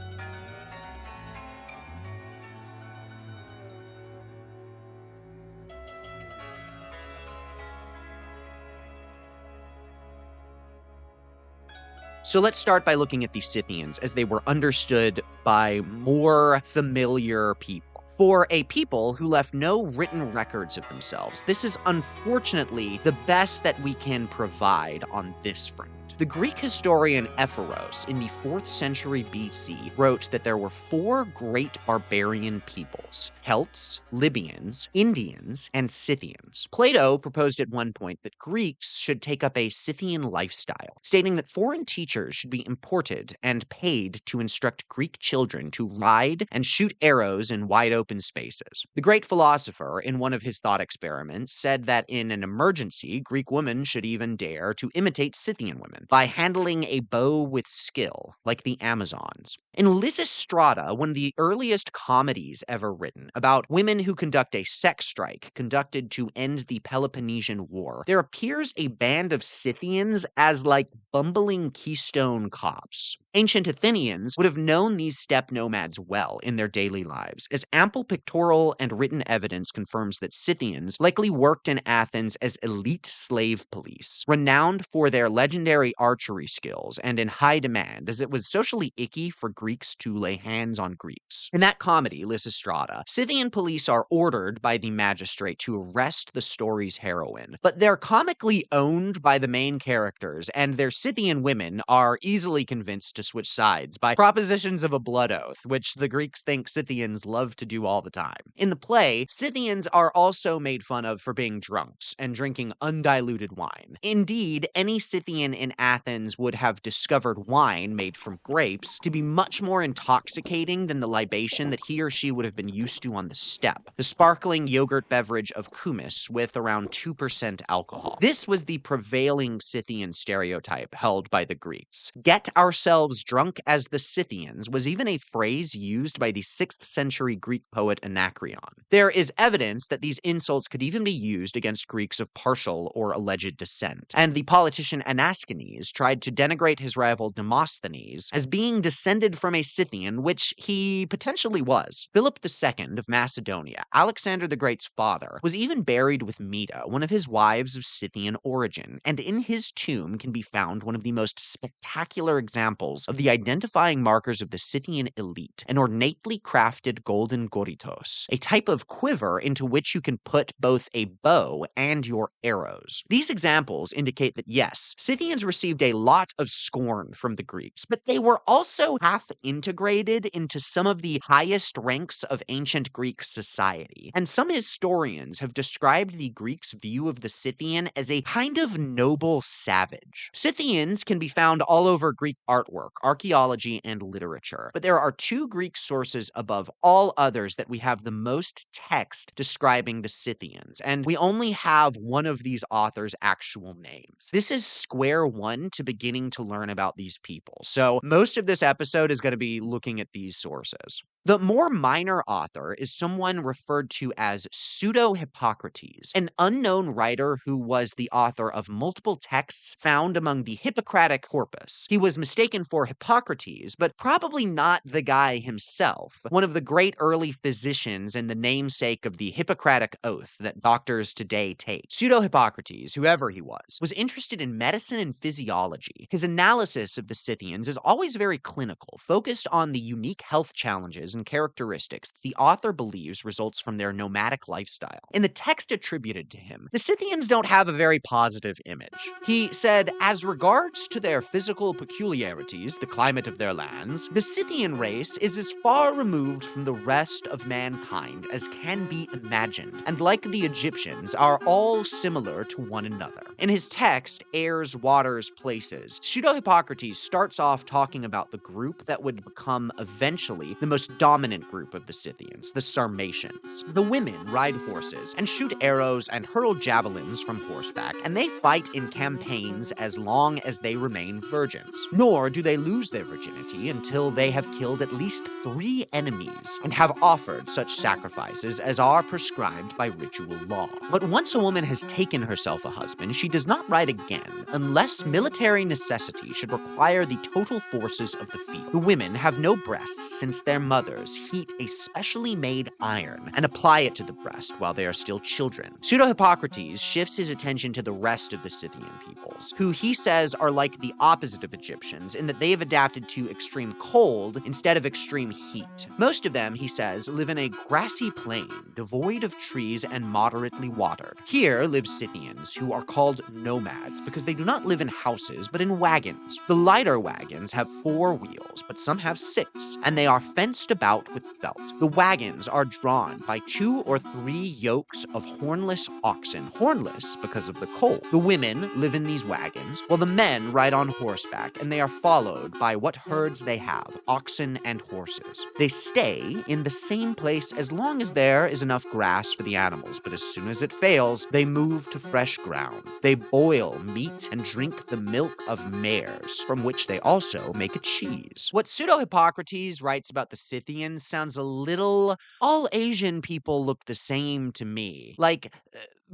So let's start by looking at the Scythians as they were understood by more familiar people. For a people who left no written records of themselves, this is unfortunately the best that we can provide on this front. The Greek historian Ephoros in the 4th century BC wrote that there were 4 great barbarian peoples: Celts, Libyans, Indians, and Scythians. Plato proposed at one point that Greeks should take up a Scythian lifestyle, stating that foreign teachers should be imported and paid to instruct Greek children to ride and shoot arrows in wide open spaces. The great philosopher, in one of his thought experiments, said that in an emergency, Greek women should even dare to imitate Scythian women by handling a bow with skill, like the Amazons. In Lysistrata, one of the earliest comedies ever written, about women who conduct a sex strike conducted to end the Peloponnesian War, there appears a band of Scythians as like bumbling Keystone cops. Ancient Athenians would have known these steppe nomads well in their daily lives, as ample pictorial and written evidence confirms that Scythians likely worked in Athens as elite slave police, renowned for their legendary archery skills and in high demand, as it was socially icky for Greeks to lay hands on Greeks. In that comedy, Lysistrata, Scythian police are ordered by the magistrate to arrest the story's heroine, but they're comically owned by the main characters, and their Scythian women are easily convinced to switch sides by propositions of a blood oath, which the Greeks think Scythians love to do all the time. In the play, Scythians are also made fun of for being drunks and drinking undiluted wine. Indeed, any Scythian in Athens would have discovered wine made from grapes to be much more intoxicating than the libation that he or she would have been used to on the steppe, the sparkling yogurt beverage of kumis with around 2% alcohol. This was the prevailing Scythian stereotype held by the Greeks. Get ourselves drunk as the Scythians was even a phrase used by the 6th century Greek poet Anacreon. There is evidence that these insults could even be used against Greeks of partial or alleged descent, and the politician Anaskenes tried to denigrate his rival Demosthenes as being descended from a Scythian, which he potentially was. Philip II of Macedonia, Alexander the Great's father, was even buried with Meta, one of his wives of Scythian origin, and in his tomb can be found one of the most spectacular examples of the identifying markers of the Scythian elite, an ornately crafted golden goritos, a type of quiver into which you can put both a bow and your arrows. These examples indicate that yes, Scythians were received a lot of scorn from the Greeks, but they were also half integrated into some of the highest ranks of ancient Greek society. And some historians have described the Greeks' view of the Scythian as a kind of noble savage. Scythians can be found all over Greek artwork, archaeology, and literature, but there are two Greek sources above all others that we have the most text describing the Scythians, and we only have one of these authors' actual names. This is square one to beginning to learn about these people, so most of this episode is going to be looking at these sources. The more minor author is someone referred to as Pseudo-Hippocrates, an unknown writer who was the author of multiple texts found among the Hippocratic corpus. He was mistaken for Hippocrates, but probably not the guy himself, one of the great early physicians and the namesake of the Hippocratic Oath that doctors today take. Pseudo-Hippocrates, whoever he was interested in medicine and physiology. His analysis of the Scythians is always very clinical, focused on the unique health challenges and characteristics that the author believes results from their nomadic lifestyle. In the text attributed to him, the Scythians don't have a very positive image. He said, as regards to their physical peculiarities, the climate of their lands, the Scythian race is as far removed from the rest of mankind as can be imagined, and like the Egyptians, are all similar to one another. In his text, Airs, Waters, Places, Pseudo-Hippocrates starts off talking about the group that would become eventually the most dominant group of the Scythians, the Sarmatians. The women ride horses and shoot arrows and hurl javelins from horseback, and they fight in campaigns as long as they remain virgins. Nor do they lose their virginity until they have killed at least 3 enemies and have offered such sacrifices as are prescribed by ritual law. But once a woman has taken herself a husband, she does not ride again, unless military necessity should require the total forces of the field. The women have no breasts, since their mothers heat a specially made iron and apply it to the breast while they are still children. Pseudo-Hippocrates shifts his attention to the rest of the Scythian peoples, who he says are like the opposite of Egyptians in that they have adapted to extreme cold instead of extreme heat. Most of them, he says, live in a grassy plain, devoid of trees and moderately watered. Here live Scythians, who are called nomads because they do not live in houses but in wagons. The lighter wagons have 4 wheels, but some have 6, and they are fenced about with felt. The wagons are drawn by 2 or 3 yokes of hornless oxen, hornless because of the cold. The women live in these wagons, while the men ride on horseback, and they are followed by what herds they have, oxen and horses. They stay in the same place as long as there is enough grass for the animals, but as soon as it fails, they move to fresh ground. They boil meat and drink the milk of mares, from which they also make a cheese. What Pseudo-Hippocrates writes about the Scythians sounds a little, all Asian people look the same to me. Like,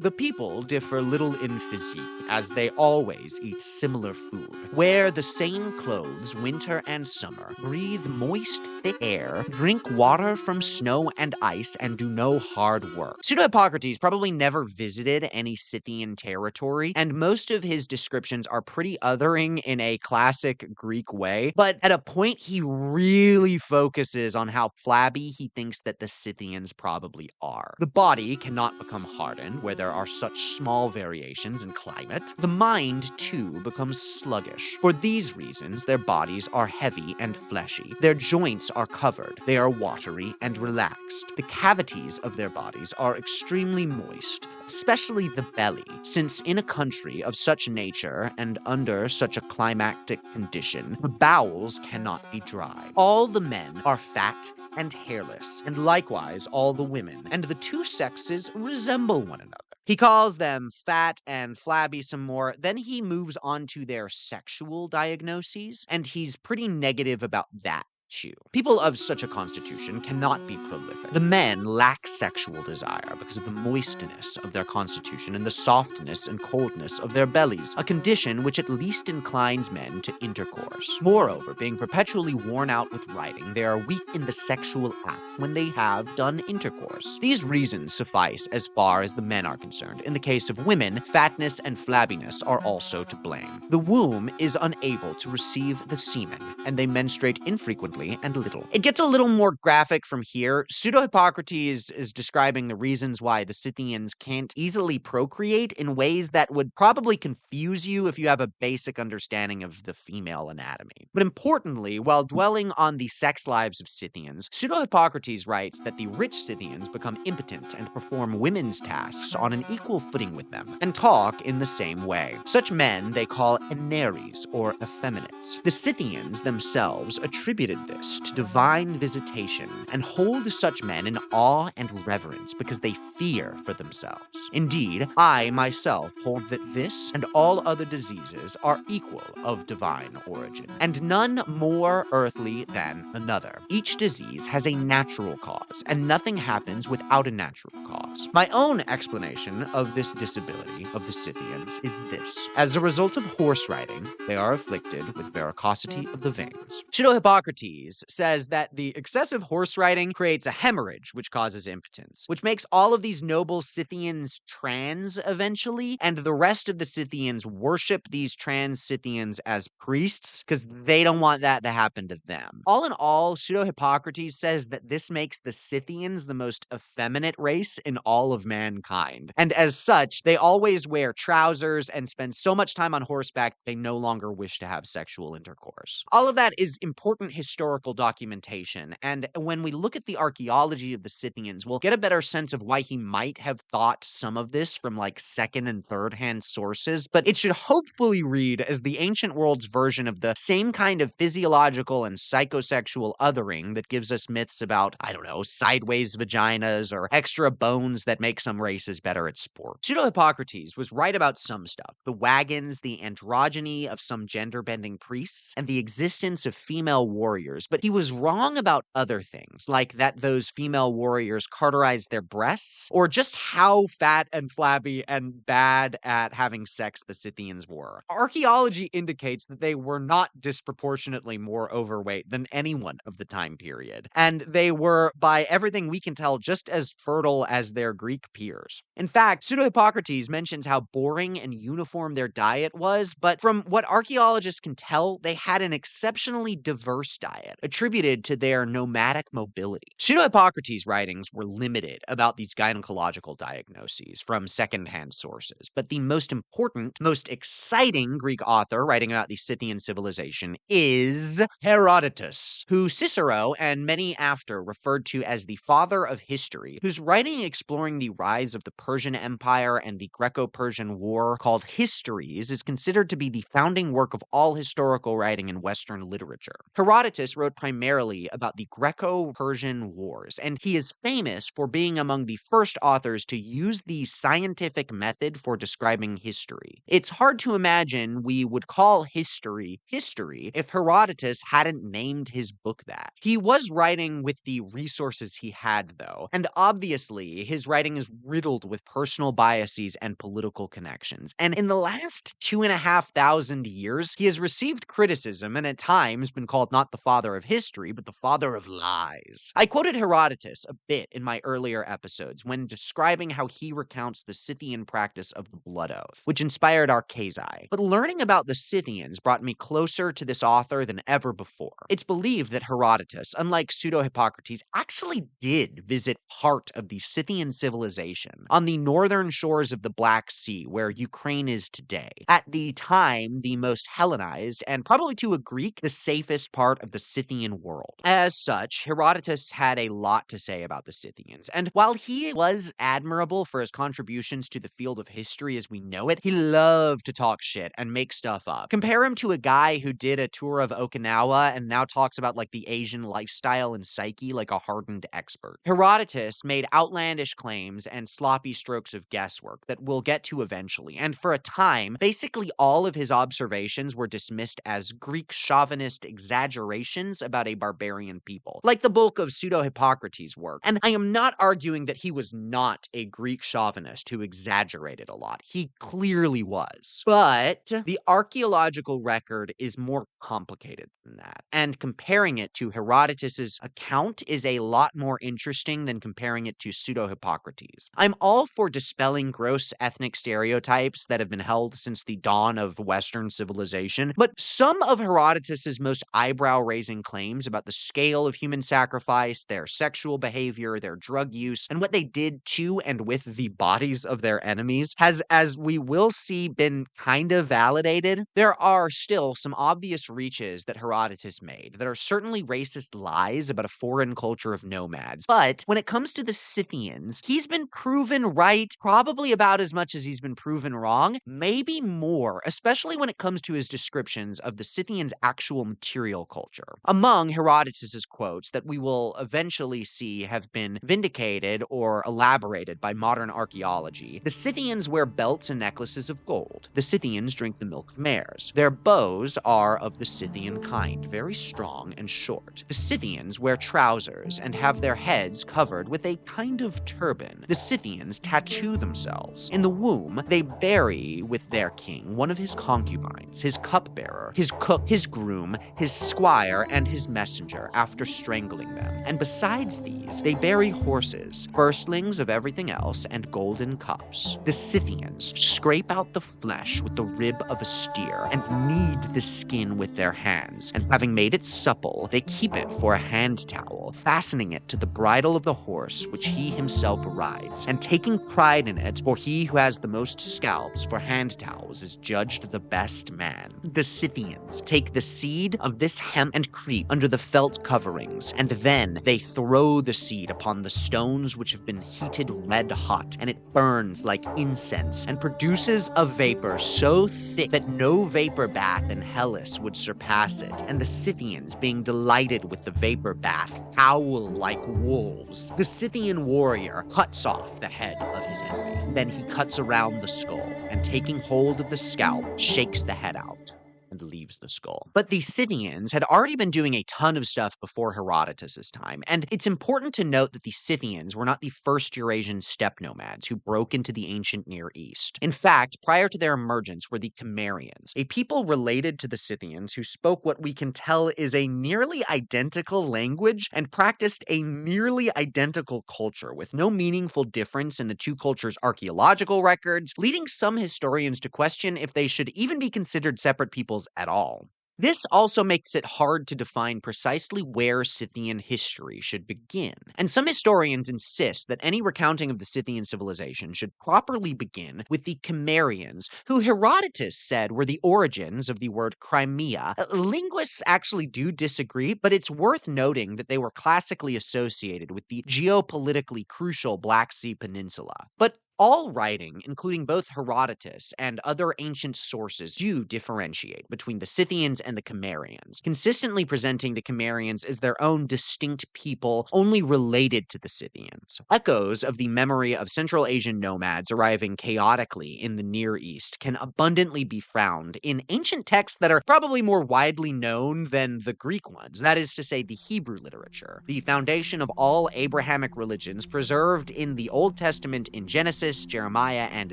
the people differ little in physique, as they always eat similar food, wear the same clothes winter and summer, breathe moist, thick air, drink water from snow and ice, and do no hard work. Pseudo-Hippocrates probably never visited any Scythian territory, and most of his descriptions are pretty othering in a classic Greek way, but at a point he really focuses on how flabby he thinks that the Scythians probably are. The body cannot become hardened, where there are such small variations in climate. The mind, too, becomes sluggish. For these reasons, their bodies are heavy and fleshy. Their joints are covered. They are watery and relaxed. The cavities of their bodies are extremely moist, especially the belly, since in a country of such nature and under such a climactic condition, the bowels cannot be dry. All the men are fat and hairless, and likewise all the women, and the 2 sexes resemble one another. He calls them fat and flabby some more, then he moves on to their sexual diagnoses, and he's pretty negative about that too. People of such a constitution cannot be prolific. The men lack sexual desire because of the moistness of their constitution and the softness and coldness of their bellies, a condition which at least inclines men to intercourse. Moreover, being perpetually worn out with riding, they are weak in the sexual act when they have done intercourse. These reasons suffice as far as the men are concerned. In the case of women, fatness and flabbiness are also to blame. The womb is unable to receive the semen, and they menstruate infrequently hardly, and little. It gets a little more graphic from here. Pseudo-Hippocrates is describing the reasons why the Scythians can't easily procreate in ways that would probably confuse you if you have a basic understanding of the female anatomy. But importantly, while dwelling on the sex lives of Scythians, Pseudo-Hippocrates writes that the rich Scythians become impotent and perform women's tasks on an equal footing with them, and talk in the same way. Such men they call Eneres, or effeminates. The Scythians themselves attributed this to divine visitation, and hold such men in awe and reverence because they fear for themselves. Indeed, I myself hold that this and all other diseases are equal of divine origin, and none more earthly than another. Each disease has a natural cause, and nothing happens without a natural cause. My own explanation of this disability of the Scythians is this. As a result of horse riding, they are afflicted with varicosity of the veins. Pseudo-Hippocrates says that the excessive horse riding creates a hemorrhage, which causes impotence, which makes all of these noble Scythians trans eventually, and the rest of the Scythians worship these trans Scythians as priests because they don't want that to happen to them. All in all, Pseudo-Hippocrates says that this makes the Scythians the most effeminate race in all of mankind, and as such, they always wear trousers and spend so much time on horseback they no longer wish to have sexual intercourse. All of that is important historical documentation, and when we look at the archaeology of the Scythians, we'll get a better sense of why he might have thought some of this from like second and third hand sources, but it should hopefully read as the ancient world's version of the same kind of physiological and psychosexual othering that gives us myths about, I don't know, sideways vaginas or extra bones that make some races better at sport. Pseudo-Hippocrates was right about some stuff, the wagons, the androgyny of some gender-bending priests, and the existence of female warriors, but he was wrong about other things, like that those female warriors cauterized their breasts, or just how fat and flabby and bad at having sex the Scythians were. Archaeology indicates that they were not disproportionately more overweight than anyone of the time period, and they were, by everything we can tell, just as fertile as their Greek peers. In fact, Pseudo-Hippocrates mentions how boring and uniform their diet was, but from what archaeologists can tell, they had an exceptionally diverse diet, attributed to their nomadic mobility. Pseudo-Hippocrates' writings were limited about these gynecological diagnoses from second-hand sources, but the most important, most exciting Greek author writing about the Scythian civilization is Herodotus, who Cicero and many after referred to as the father of history, whose writing exploring the rise of the Persian Empire and the Greco-Persian War, called Histories, is considered to be the founding work of all historical writing in Western literature. Herodotus wrote primarily about the Greco-Persian Wars, and he is famous for being among the first authors to use the scientific method for describing history. It's hard to imagine we would call history history if Herodotus hadn't named his book that. He was writing with the resources he had, though, and obviously his writing is riddled with personal biases and political connections. And in the last 2,500 years, he has received criticism and at times been called not the father of history, but the father of lies. I quoted Herodotus a bit in my earlier episodes when describing how he recounts the Scythian practice of the blood oath, which inspired Archesi. But learning about the Scythians brought me closer to this author than ever before. It's believed that Herodotus, unlike Pseudo-Hippocrates, actually did visit part of the Scythian civilization on the northern shores of the Black Sea, where Ukraine is today. At the time, the most Hellenized, and probably to a Greek, the safest part of the Scythian world. As such, Herodotus had a lot to say about the Scythians, and while he was admirable for his contributions to the field of history as we know it, he loved to talk shit and make stuff up. Compare him to a guy who did a tour of Okinawa and now talks about like the Asian lifestyle and psyche like a hardened expert. Herodotus made outlandish claims and sloppy strokes of guesswork that we'll get to eventually, and for a time, basically all of his observations were dismissed as Greek chauvinist exaggerations about a barbarian people, like the bulk of Pseudo-Hippocrates' work. And I am not arguing that he was not a Greek chauvinist who exaggerated a lot. He clearly was. But the archaeological record is more complicated than that, and comparing it to Herodotus's account is a lot more interesting than comparing it to Pseudo-Hippocrates. I'm all for dispelling gross ethnic stereotypes that have been held since the dawn of Western civilization, but some of Herodotus's most eyebrow-raising tantalizing claims about the scale of human sacrifice, their sexual behavior, their drug use, and what they did to and with the bodies of their enemies has, as we will see, been kind of validated. There are still some obvious reaches that Herodotus made that are certainly racist lies about a foreign culture of nomads. But when it comes to the Scythians, he's been proven right probably about as much as he's been proven wrong, maybe more, especially when it comes to his descriptions of the Scythians' actual material culture. Among Herodotus's quotes that we will eventually see have been vindicated or elaborated by modern archaeology, the Scythians wear belts and necklaces of gold. The Scythians drink the milk of mares. Their bows are of the Scythian kind, very strong and short. The Scythians wear trousers and have their heads covered with a kind of turban. The Scythians tattoo themselves. In the womb, they bury with their king one of his concubines, his cupbearer, his cook, his groom, his squire, and his messenger after strangling them. And besides these, they bury horses, firstlings of everything else, and golden cups. The Scythians scrape out the flesh with the rib of a steer and knead the skin with their hands, and having made it supple, they keep it for a hand towel, fastening it to the bridle of the horse which he himself rides, and taking pride in it, for he who has the most scalps for hand towels is judged the best man. The Scythians take the seed of this hemp and creep under the felt coverings, and then they throw the seed upon the stones which have been heated red hot, and it burns like incense, and produces a vapor so thick that no vapor bath in Hellas would surpass it, and the Scythians, being delighted with the vapor bath, howl like wolves. The Scythian warrior cuts off the head of his enemy. Then he cuts around the skull, and taking hold of the scalp, shakes the head out and leaves the skull. But the Scythians had already been doing a ton of stuff before Herodotus's time, and it's important to note that the Scythians were not the first Eurasian steppe nomads who broke into the ancient Near East. In fact, prior to their emergence were the Cimmerians, a people related to the Scythians who spoke what we can tell is a nearly identical language and practiced a nearly identical culture, with no meaningful difference in the two cultures' archaeological records, leading some historians to question if they should even be considered separate peoples at all. This also makes it hard to define precisely where Scythian history should begin, and some historians insist that any recounting of the Scythian civilization should properly begin with the Cimmerians, who Herodotus said were the origins of the word Crimea. Linguists actually do disagree, but it's worth noting that they were classically associated with the geopolitically crucial Black Sea Peninsula. But all writing, including both Herodotus and other ancient sources, do differentiate between the Scythians and the Cimmerians, consistently presenting the Cimmerians as their own distinct people only related to the Scythians. Echoes of the memory of Central Asian nomads arriving chaotically in the Near East can abundantly be found in ancient texts that are probably more widely known than the Greek ones, that is to say, the Hebrew literature, the foundation of all Abrahamic religions preserved in the Old Testament in Genesis, Jeremiah, and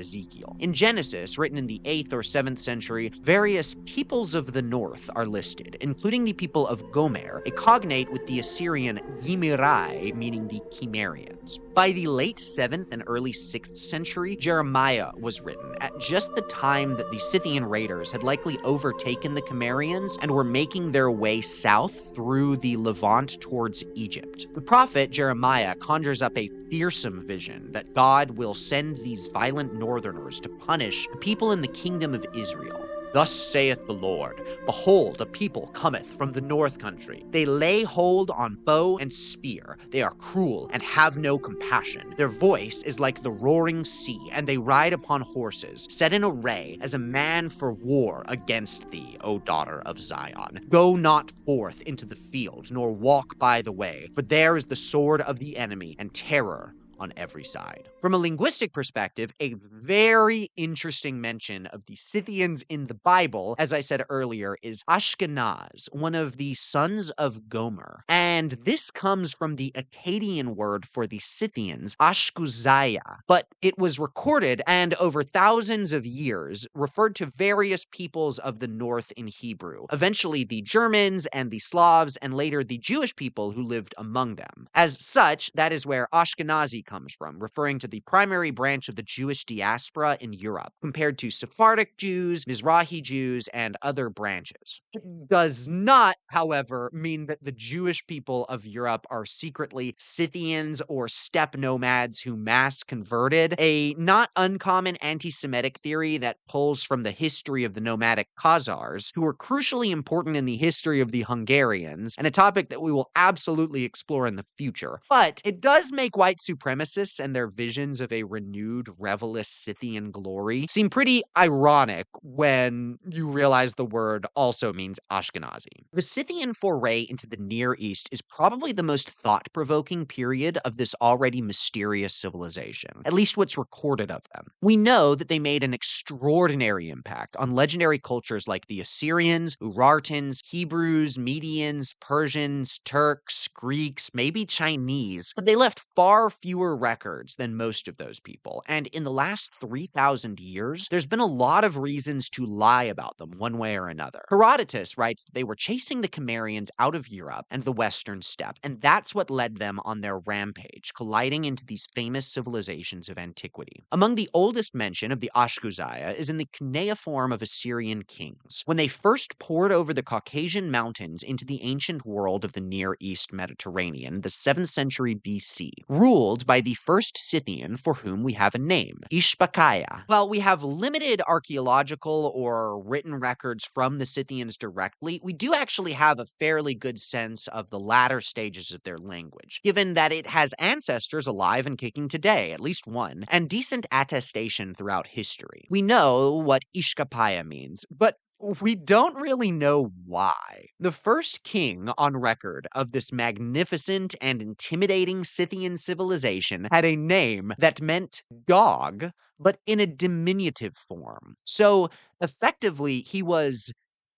Ezekiel. In Genesis, written in the 8th or 7th century, various peoples of the north are listed, including the people of Gomer, a cognate with the Assyrian Gimirai, meaning the Cimmerians. By the late 7th and early 6th century, Jeremiah was written at just the time that the Scythian raiders had likely overtaken the Cimmerians and were making their way south through the Levant towards Egypt. The prophet Jeremiah conjures up a fearsome vision that God will send these violent northerners to punish the people in the kingdom of Israel. Thus saith the Lord, behold, a people cometh from the north country. They lay hold on bow and spear. They are cruel and have no compassion. Their voice is like the roaring sea, and they ride upon horses, set in array as a man for war against thee, O daughter of Zion. Go not forth into the field, nor walk by the way, for there is the sword of the enemy and terror on every side. From a linguistic perspective, a very interesting mention of the Scythians in the Bible, as I said earlier, is Ashkenaz, one of the sons of Gomer. And and this comes from the Akkadian word for the Scythians, ashkuzaya, but it was recorded and over thousands of years referred to various peoples of the north in Hebrew, eventually the Germans and the Slavs, and later the Jewish people who lived among them. As such, that is where Ashkenazi comes from, referring to the primary branch of the Jewish diaspora in Europe, compared to Sephardic Jews, Mizrahi Jews, and other branches. It does not, however, mean that the Jewish people of Europe are secretly Scythians or steppe nomads who mass converted, a not uncommon anti-Semitic theory that pulls from the history of the nomadic Khazars, who were crucially important in the history of the Hungarians, and a topic that we will absolutely explore in the future. But it does make white supremacists and their visions of a renewed revelist Scythian glory seem pretty ironic when you realize the word also means Ashkenazi. The Scythian foray into the Near East is probably the most thought-provoking period of this already mysterious civilization, at least what's recorded of them. We know that they made an extraordinary impact on legendary cultures like the Assyrians, Urartans, Hebrews, Medians, Persians, Turks, Greeks, maybe Chinese, but they left far fewer records than most of those people, and in the last 3,000 years, there's been a lot of reasons to lie about them one way or another. Herodotus writes that they were chasing the Cimmerians out of Europe and the Western steppe, and that's what led them on their rampage, colliding into these famous civilizations of antiquity. Among the oldest mention of the Ashkuzaya is in the cuneiform of Assyrian kings, when they first poured over the Caucasian mountains into the ancient world of the Near East Mediterranean, the 7th century BC, ruled by the first Scythian for whom we have a name, Ishbakaya. While we have limited archaeological or written records from the Scythians directly, we do actually have a fairly good sense of the latter stages of their language, given that it has ancestors alive and kicking today, at least one, and decent attestation throughout history. We know what Ishkapaya means, but we don't really know why. The first king on record of this magnificent and intimidating Scythian civilization had a name that meant dog, but in a diminutive form. So, effectively, he was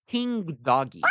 King Doggy.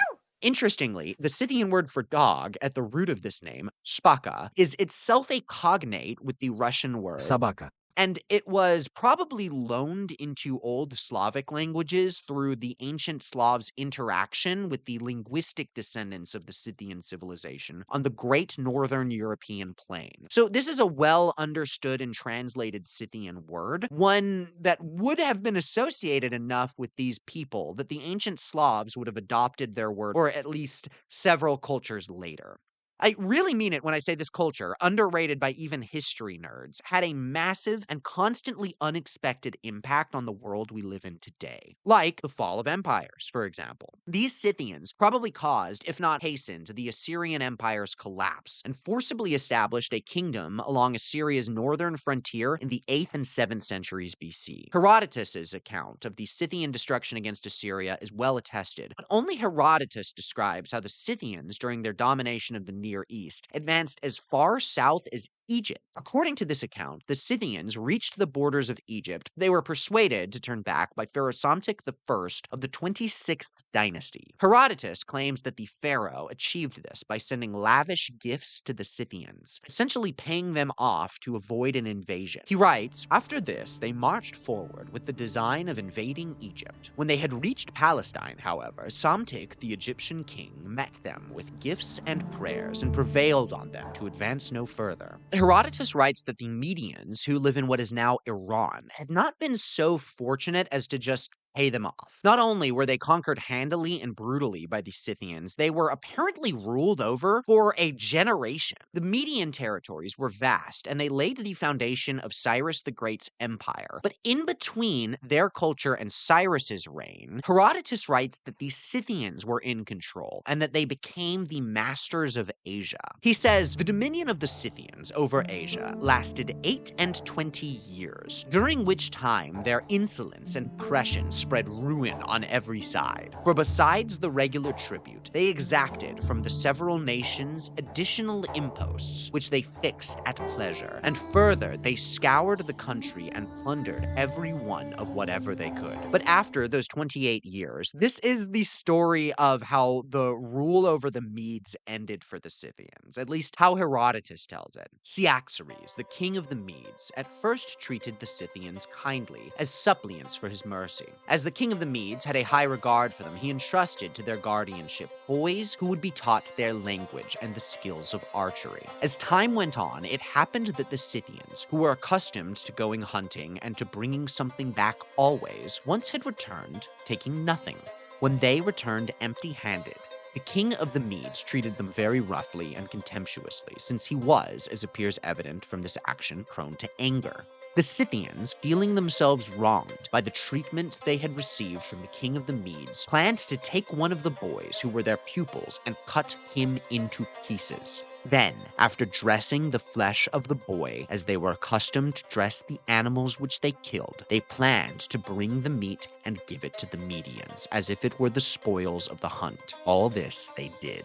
Interestingly, the Scythian word for dog at the root of this name, spaka, is itself a cognate with the Russian word Sabaka. and it was probably loaned into Old Slavic languages through the ancient Slavs' interaction with the linguistic descendants of the Scythian civilization on the great northern European plain. So this is a well understood and translated Scythian word, one that would have been associated enough with these people that the ancient Slavs would have adopted their word, or at least several cultures later. I really mean it when I say this culture, underrated by even history nerds, had a massive and constantly unexpected impact on the world we live in today. Like the fall of empires, for example. These Scythians probably caused, if not hastened, the Assyrian Empire's collapse, and forcibly established a kingdom along Assyria's northern frontier in the 8th and 7th centuries BC. Herodotus's account of the Scythian destruction against Assyria is well attested, but only Herodotus describes how the Scythians, during their domination of the Near East, advanced as far south as Egypt. According to this account, the Scythians reached the borders of Egypt. They were persuaded to turn back by Pharaoh Psamtik I of the 26th dynasty. Herodotus claims that the pharaoh achieved this by sending lavish gifts to the Scythians, essentially paying them off to avoid an invasion. He writes, "After this, they marched forward with the design of invading Egypt. When they had reached Palestine, however, Psamtik, the Egyptian king, met them with gifts and prayers and prevailed on them to advance no further." Herodotus writes that the Medians, who live in what is now Iran, had not been so fortunate as to just pay them off. Not only were they conquered handily and brutally by the Scythians, they were apparently ruled over for a generation. The Median territories were vast, and they laid the foundation of Cyrus the Great's empire. But in between their culture and Cyrus's reign, Herodotus writes that the Scythians were in control, and that they became the masters of Asia. He says, "The dominion of the Scythians over Asia lasted 28 years, during which time their insolence and aggression spread ruin on every side. For besides the regular tribute, they exacted from the several nations additional imposts, which they fixed at pleasure. And further, they scoured the country and plundered every one of whatever they could. But after those 28 years, this is the story of how the rule over the Medes ended for the Scythians, at least how Herodotus tells it. Cyaxares, the king of the Medes, at first treated the Scythians kindly, as suppliants for his mercy. As the king of the Medes had a high regard for them, he entrusted to their guardianship boys who would be taught their language and the skills of archery. As time went on, it happened that the Scythians, who were accustomed to going hunting and to bringing something back always, once had returned taking nothing. When they returned empty-handed, the king of the Medes treated them very roughly and contemptuously, since he was, as appears evident from this action, prone to anger. The Scythians, feeling themselves wronged by the treatment they had received from the king of the Medes, planned to take one of the boys who were their pupils and cut him into pieces. Then, after dressing the flesh of the boy as they were accustomed to dress the animals which they killed, they planned to bring the meat and give it to the Medians, as if it were the spoils of the hunt. All this they did.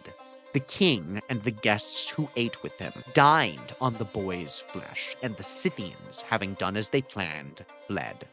The king and the guests who ate with him dined on the boy's flesh, and the Scythians, having done as they planned, fled.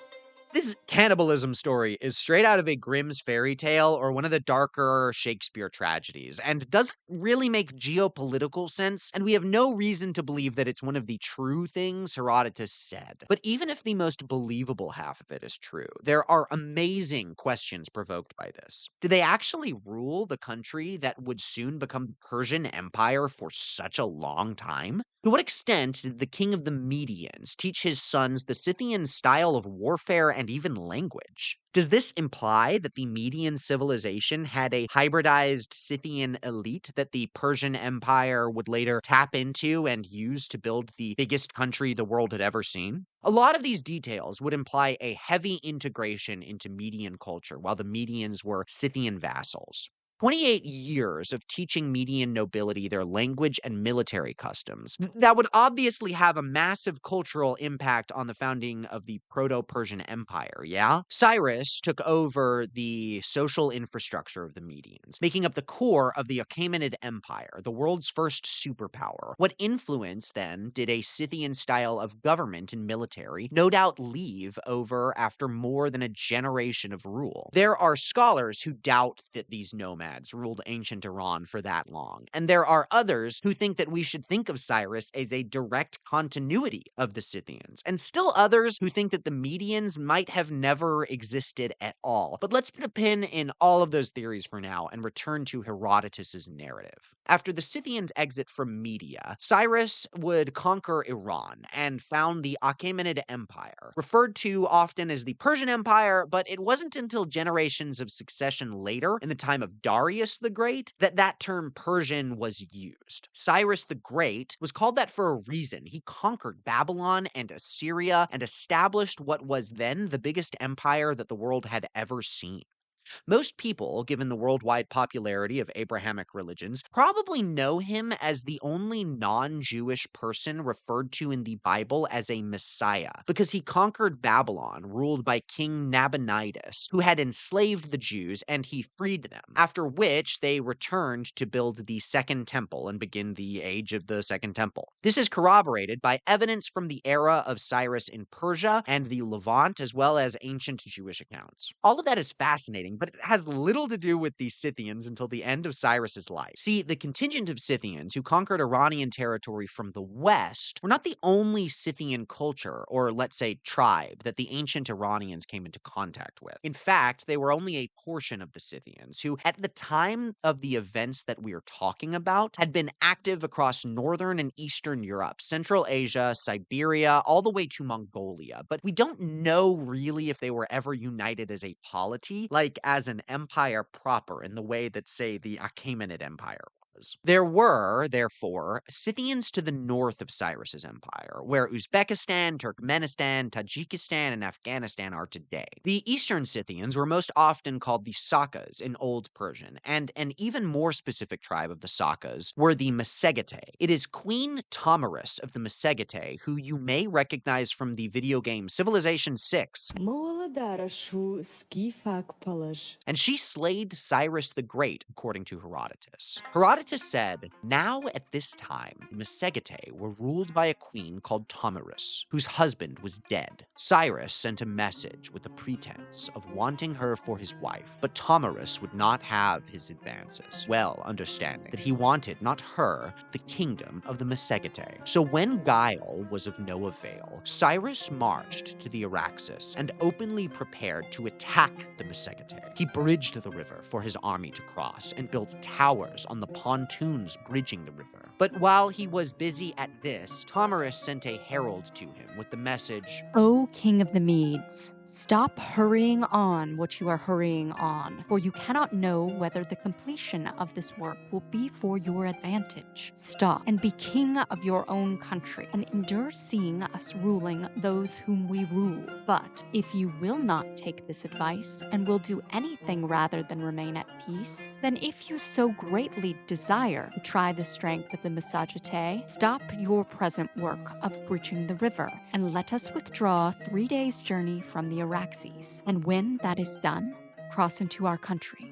This cannibalism story is straight out of a Grimm's fairy tale or one of the darker Shakespeare tragedies, and doesn't really make geopolitical sense, and we have no reason to believe that it's one of the true things Herodotus said. But even if the most believable half of it is true, there are amazing questions provoked by this. Did they actually rule the country that would soon become the Persian Empire for such a long time? To what extent did the king of the Medians teach his sons the Scythian style of warfare and even language? Does this imply that the Median civilization had a hybridized Scythian elite that the Persian Empire would later tap into and use to build the biggest country the world had ever seen? A lot of these details would imply a heavy integration into Median culture, while the Medians were Scythian vassals. 28 years of teaching Median nobility their language and military customs. That would obviously have a massive cultural impact on the founding of the Proto-Persian Empire, yeah? Cyrus took over the social infrastructure of the Medians, making up the core of the Achaemenid Empire, the world's first superpower. What influence, then, did a Scythian style of government and military no doubt leave over after more than a generation of rule? There are scholars who doubt that these nomads ruled ancient Iran for that long, and there are others who think that we should think of Cyrus as a direct continuity of the Scythians, and still others who think that the Medians might have never existed at all. But let's put a pin in all of those theories for now and return to Herodotus's narrative. After the Scythians' exit from Media, Cyrus would conquer Iran and found the Achaemenid Empire, referred to often as the Persian Empire, but it wasn't until generations of succession later, in the time of Darius the Great, that term Persian was used. Cyrus the Great was called that for a reason. He conquered Babylon and Assyria and established what was then the biggest empire that the world had ever seen. Most people, given the worldwide popularity of Abrahamic religions, probably know him as the only non-Jewish person referred to in the Bible as a Messiah, because he conquered Babylon, ruled by King Nabonidus, who had enslaved the Jews, and he freed them, after which they returned to build the Second Temple and begin the age of the Second Temple. This is corroborated by evidence from the era of Cyrus in Persia and the Levant, as well as ancient Jewish accounts. All of that is fascinating, but it has little to do with the Scythians until the end of Cyrus's life. See, the contingent of Scythians who conquered Iranian territory from the west were not the only Scythian culture, or let's say tribe, that the ancient Iranians came into contact with. In fact, they were only a portion of the Scythians, who, at the time of the events that we are talking about, had been active across northern and eastern Europe, Central Asia, Siberia, all the way to Mongolia. But we don't know really if they were ever united as a polity, like as an empire proper, in the way that, say, the Achaemenid Empire was. There were, therefore, Scythians to the north of Cyrus's empire, where Uzbekistan, Turkmenistan, Tajikistan, and Afghanistan are today. The eastern Scythians were most often called the Sakas in Old Persian, and an even more specific tribe of the Sakas were the Massagetæ. It is Queen Tomyris of the Massagetæ, who you may recognize from the video game Civilization VI. More And she slayed Cyrus the Great, according to Herodotus. Herodotus said, now at this time, the Massagetæ were ruled by a queen called Tomyris, whose husband was dead. Cyrus sent a message with the pretense of wanting her for his wife, but Tomyris would not have his advances, well understanding that he wanted not her, the kingdom of the Massagetæ. So when guile was of no avail, Cyrus marched to the Araxes and openly prepared to attack the Massagetæ. He bridged the river for his army to cross and built towers on the pontoons bridging the river. But while he was busy at this, Tomyris sent a herald to him with the message, O King of the Medes, stop hurrying on what you are hurrying on, for you cannot know whether the completion of this work will be for your advantage. Stop and be king of your own country, and endure seeing us ruling those whom we rule. But if you will not take this advice, and will do anything rather than remain at peace, then if you so greatly desire to try the strength of the Massagetæ, stop your present work of bridging the river, and let us withdraw 3 days' journey from the Araxes. And when that is done, cross into our country.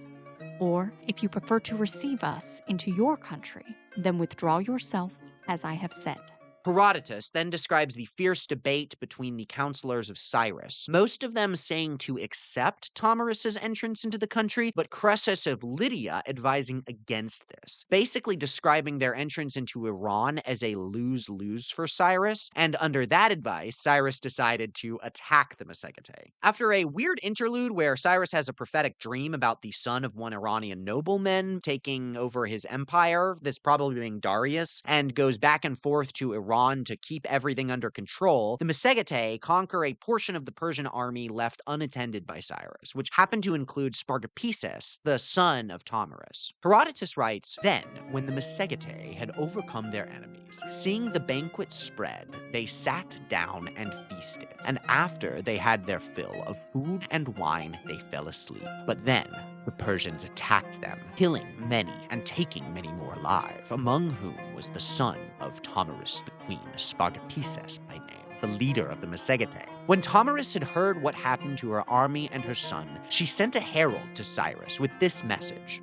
Or, if you prefer to receive us into your country, then withdraw yourself, as I have said. Herodotus then describes the fierce debate between the counselors of Cyrus, most of them saying to accept Tomyris's entrance into the country, but Croesus of Lydia advising against this, basically describing their entrance into Iran as a lose-lose for Cyrus, and under that advice, Cyrus decided to attack the Massagetæ. After a weird interlude where Cyrus has a prophetic dream about the son of one Iranian nobleman taking over his empire, this probably being Darius, and goes back and forth to Iran to keep everything under control, the Massagetæ conquer a portion of the Persian army left unattended by Cyrus, which happened to include Spargapesis, the son of Tomyris. Herodotus writes, then, when the Massagetæ had overcome their enemies, seeing the banquet spread, they sat down and feasted, and after they had their fill of food and wine, they fell asleep. But then the Persians attacked them, killing many and taking many more alive, among whom was the son of Tomyris the queen, Spargapesis by name, the leader of the Massagetæ. When Tomyris had heard what happened to her army and her son, she sent a herald to Cyrus with this message.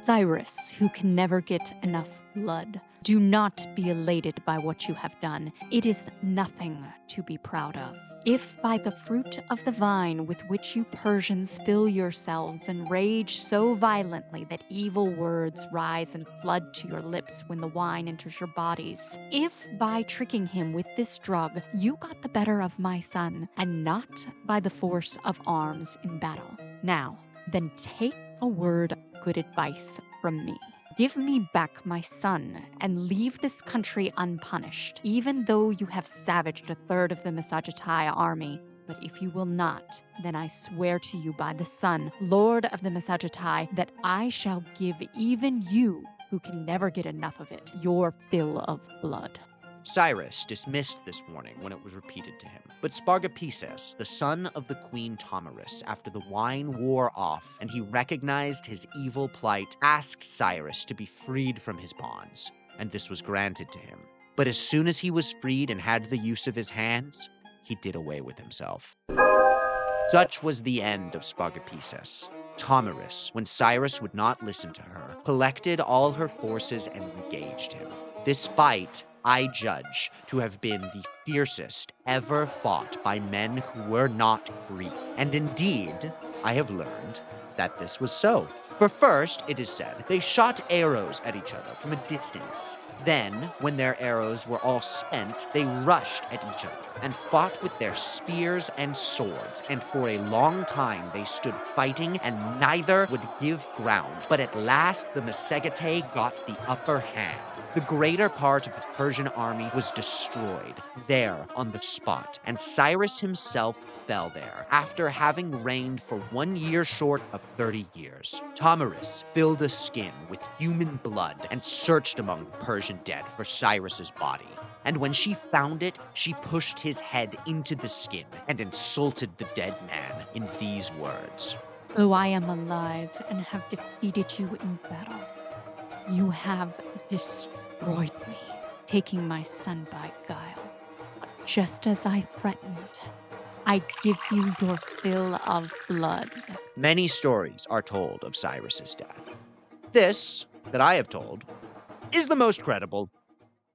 Cyrus, who can never get enough blood, do not be elated by what you have done. It is nothing to be proud of. If by the fruit of the vine with which you Persians fill yourselves and rage so violently that evil words rise and flood to your lips when the wine enters your bodies, if by tricking him with this drug you got the better of my son, and not by the force of arms in battle, now, then take a word of good advice from me. Give me back my son, and leave this country unpunished, even though you have savaged 1/3 of the Massagetæ army. But if you will not, then I swear to you by the sun, Lord of the Massagetæ, that I shall give even you, who can never get enough of it, your fill of blood. Cyrus dismissed this warning when it was repeated to him. But Spargapesis, the son of the queen Tomyris, after the wine wore off and he recognized his evil plight, asked Cyrus to be freed from his bonds, and this was granted to him. But as soon as he was freed and had the use of his hands, he did away with himself. Such was the end of Spargapesis. Tomyris, when Cyrus would not listen to her, collected all her forces and engaged him. This fight I judge to have been the fiercest ever fought by men who were not Greek. And indeed, I have learned that this was so. For first, it is said, they shot arrows at each other from a distance. Then, when their arrows were all spent, they rushed at each other and fought with their spears and swords, and for a long time they stood fighting, and neither would give ground. But at last the Massagetæ got the upper hand. The greater part of the Persian army was destroyed there on the spot, and Cyrus himself fell there, after having reigned for 1 year short of 30 years. Tomyris filled a skin with human blood and searched among the Persian dead for Cyrus's body. And when she found it, she pushed his head into the skin and insulted the dead man in these words. Though I am alive and have defeated you in battle, you have destroyed me, taking my son by guile, just as I threatened. I give you your fill of blood. Many stories are told of Cyrus's death. This, that I have told, is the most credible.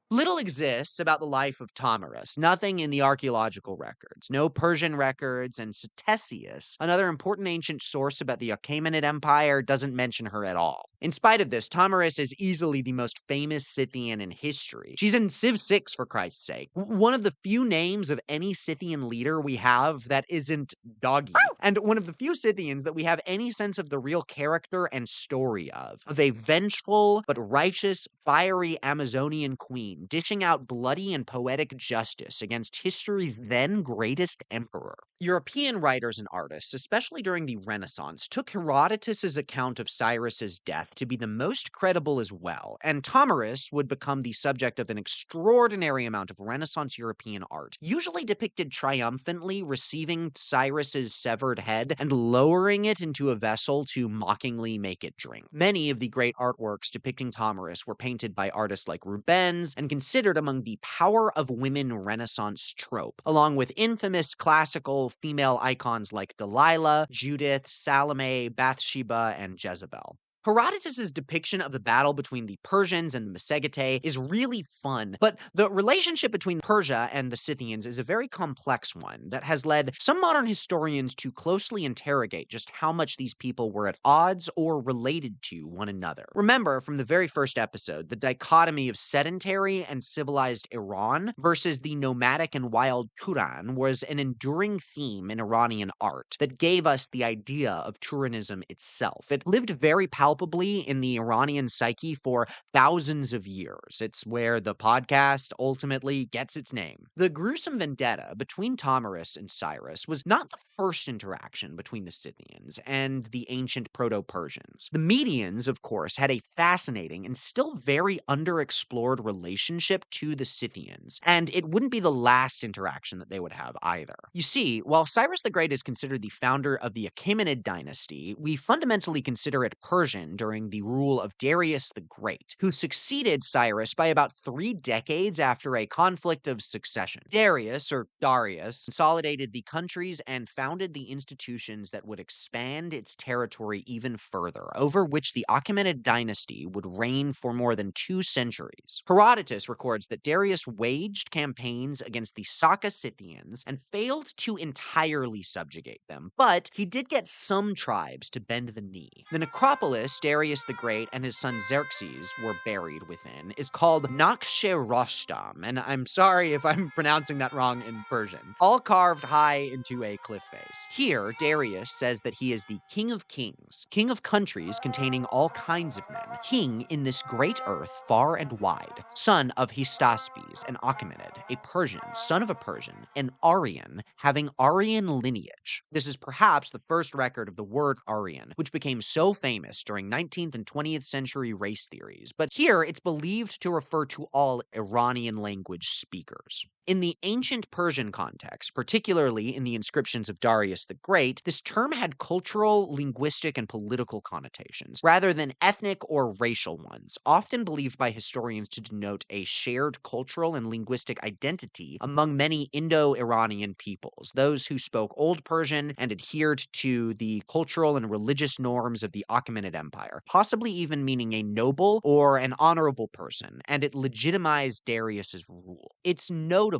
Little exists about the life of Tomyris, nothing in the archaeological records, no Persian records, and Ctesias, another important ancient source about the Achaemenid Empire, doesn't mention her at all. In spite of this, Tomyris is easily the most famous Scythian in history. She's in Civ 6, for Christ's sake. One of the few names of any Scythian leader we have that isn't Doggy, and one of the few Scythians that we have any sense of the real character and story of a vengeful but righteous, fiery Amazonian queen dishing out bloody and poetic justice against history's then greatest emperor. European writers and artists, especially during the Renaissance, took Herodotus's account of Cyrus's death to be the most credible as well, and Tomyris would become the subject of an extraordinary amount of Renaissance European art, usually depicted triumphantly receiving Cyrus's severed head and lowering it into a vessel to mockingly make it drink. Many of the great artworks depicting Tomyris were painted by artists like Rubens and considered among the power of women Renaissance trope, along with infamous classical female icons like Delilah, Judith, Salome, Bathsheba, and Jezebel. Herodotus's depiction of the battle between the Persians and the Massagetæ is really fun, but the relationship between Persia and the Scythians is a very complex one that has led some modern historians to closely interrogate just how much these people were at odds or related to one another. Remember, from the very first episode, the dichotomy of sedentary and civilized Iran versus the nomadic and wild Turan was an enduring theme in Iranian art that gave us the idea of Turanism itself. It lived very palpably in the Iranian psyche for thousands of years. It's where the podcast ultimately gets its name. The gruesome vendetta between Tomyris and Cyrus was not the first interaction between the Scythians and the ancient Proto-Persians. The Medians, of course, had a fascinating and still very underexplored relationship to the Scythians, and it wouldn't be the last interaction that they would have either. You see, while Cyrus the Great is considered the founder of the Achaemenid dynasty, we fundamentally consider it Persian during the rule of Darius the Great, who succeeded Cyrus by about 3 decades after a conflict of succession. Darius, or Darius, consolidated the countries and founded the institutions that would expand its territory even further, over which the Achaemenid dynasty would reign for more than 2 centuries. Herodotus records that Darius waged campaigns against the Scythians and failed to entirely subjugate them, but he did get some tribes to bend the knee. The necropolis Darius the Great and his son Xerxes were buried within is called Nakhshe-Rostam, and I'm sorry if I'm pronouncing that wrong in Persian, all carved high into a cliff face. Here, Darius says that he is the king of kings, king of countries containing all kinds of men, king in this great earth far and wide, son of Hystaspes, an Achaemenid, a Persian, son of a Persian, an Aryan, having Aryan lineage. This is perhaps the first record of the word Aryan, which became so famous during 19th and 20th century race theories, but here it's believed to refer to all Iranian language speakers. In the ancient Persian context, particularly in the inscriptions of Darius the Great, this term had cultural, linguistic, and political connotations, rather than ethnic or racial ones, often believed by historians to denote a shared cultural and linguistic identity among many Indo-Iranian peoples, those who spoke Old Persian and adhered to the cultural and religious norms of the Achaemenid Empire, possibly even meaning a noble or an honorable person, and it legitimized Darius's rule. It's notable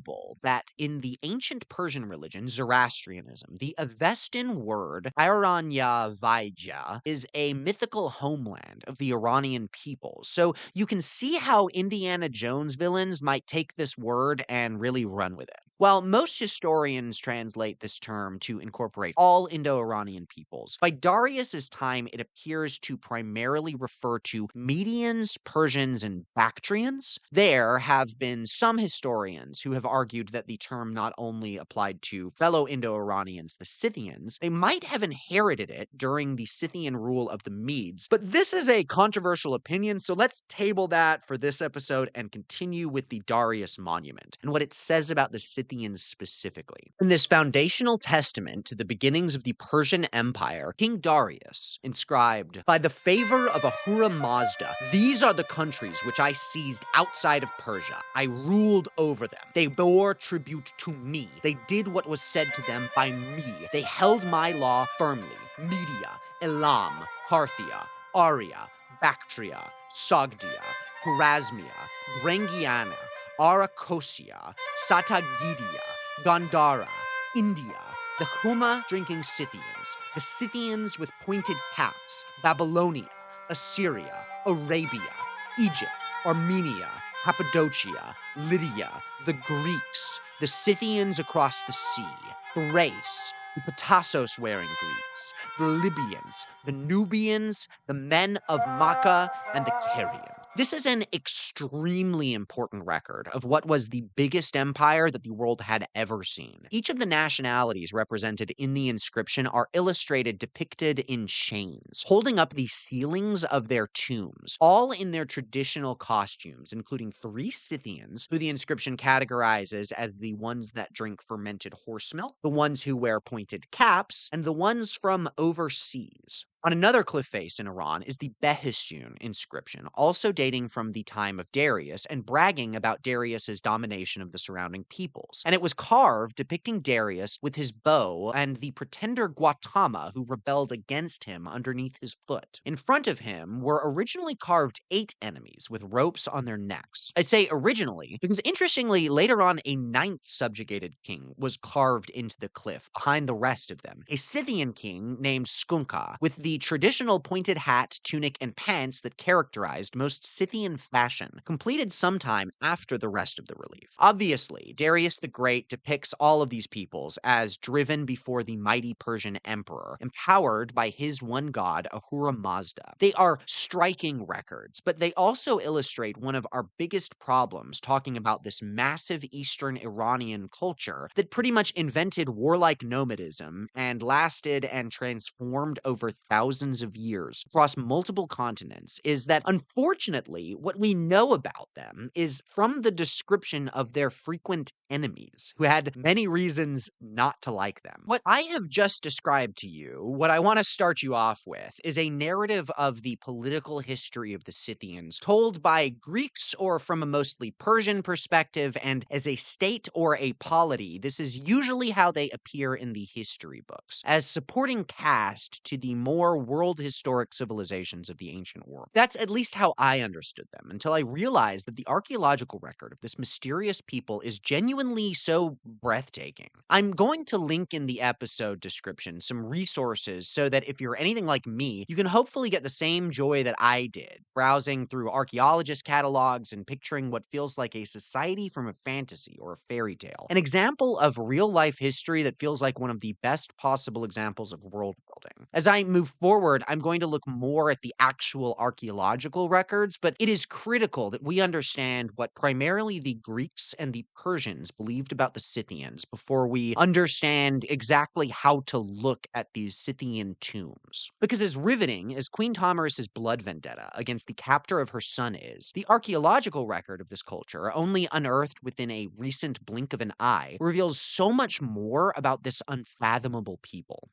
that in the ancient Persian religion, Zoroastrianism, the Avestan word Iranya Vaidya is a mythical homeland of the Iranian people. So you can see how Indiana Jones villains might take this word and really run with it. While most historians translate this term to incorporate all Indo-Iranian peoples, by Darius's time it appears to primarily refer to Medians, Persians, and Bactrians. There have been some historians who have argued that the term not only applied to fellow Indo-Iranians, the Scythians, they might have inherited it during the Scythian rule of the Medes. But this is a controversial opinion, so let's table that for this episode and continue with the Darius monument and what it says about the Scythians Scythians specifically. In this foundational testament to the beginnings of the Persian Empire, King Darius inscribed, "By the favor of Ahura Mazda, these are the countries which I seized outside of Persia. I ruled over them. They bore tribute to me. They did what was said to them by me. They held my law firmly. Media, Elam, Parthia, Arya, Bactria, Sogdia, Chorasmia, Brangiana, Arachosia, Satagidia, Gandhara, India, the Huma drinking Scythians, the Scythians with pointed caps, Babylonia, Assyria, Arabia, Egypt, Armenia, Cappadocia, Lydia, the Greeks, the Scythians across the sea, Thrace, the Petassos-wearing Greeks, the Libyans, the Nubians, the men of Makkah, and the Carians." This is an extremely important record of what was the biggest empire that the world had ever seen. Each of the nationalities represented in the inscription are illustrated depicted in chains, holding up the ceilings of their tombs, all in their traditional costumes, including 3 Scythians, who the inscription categorizes as the ones that drink fermented horse milk, the ones who wear pointed caps, and the ones from overseas. On another cliff face in Iran is the Behistun inscription, also dating from the time of Darius and bragging about Darius's domination of the surrounding peoples. And it was carved depicting Darius with his bow and the pretender Gautama who rebelled against him underneath his foot. In front of him were originally carved 8 enemies with ropes on their necks. I say originally because, interestingly, later on a 9th subjugated king was carved into the cliff behind the rest of them, a Scythian king named Skunka, with the traditional pointed hat, tunic, and pants that characterized most Scythian fashion, completed sometime after the rest of the relief. Obviously, Darius the Great depicts all of these peoples as driven before the mighty Persian emperor, empowered by his one god, Ahura Mazda. They are striking records, but they also illustrate one of our biggest problems talking about this massive Eastern Iranian culture that pretty much invented warlike nomadism and lasted and transformed over thousands of years across multiple continents, is that unfortunately what we know about them is from the description of their frequent enemies, who had many reasons not to like them. What I have just described to you, what I want to start you off with, is a narrative of the political history of the Scythians, told by Greeks or from a mostly Persian perspective, and as a state or a polity. This is usually how they appear in the history books, as supporting cast to the more world historic civilizations of the ancient world. That's at least how I understood them, until I realized that the archaeological record of this mysterious people is genuinely so breathtaking. I'm going to link in the episode description some resources so that if you're anything like me, you can hopefully get the same joy that I did, browsing through archaeologist catalogs and picturing what feels like a society from a fantasy or a fairy tale. An example of real-life history that feels like one of the best possible examples of world building. As I move forward, I'm going to look more at the actual archaeological records, but it is critical that we understand what primarily the Greeks and the Persians believed about the Scythians before we understand exactly how to look at these Scythian tombs. Because as riveting as Queen Tomyris' blood vendetta against the captor of her son is, the archaeological record of this culture, only unearthed within a recent blink of an eye, reveals so much more about this unfathomable people.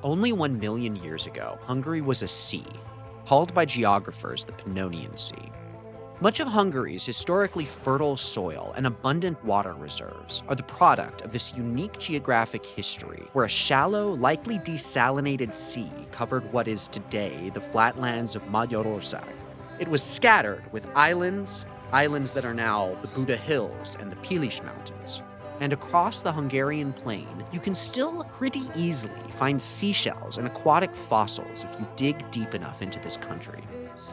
Only 1 million years ago, Hungary was a sea, called by geographers the Pannonian Sea. Much of Hungary's historically fertile soil and abundant water reserves are the product of this unique geographic history, where a shallow, likely desalinated sea covered what is today the flatlands of Magyarország. It was scattered with islands that are now the Buda Hills and the Pilis Mountains. And across the Hungarian plain, you can still pretty easily find seashells and aquatic fossils if you dig deep enough into this country.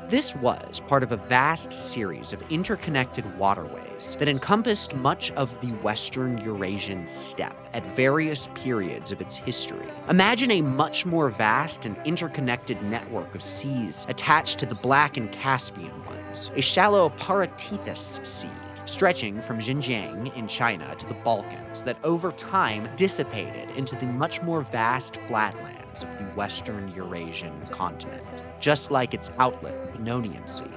This was part of a vast series of interconnected waterways that encompassed much of the Western Eurasian steppe at various periods of its history. Imagine a much more vast and interconnected network of seas attached to the Black and Caspian ones, a shallow Paratethys Sea stretching from Xinjiang in China to the Balkans that over time dissipated into the much more vast flatlands of the Western Eurasian continent, just like its outlet, the Ionian Sea.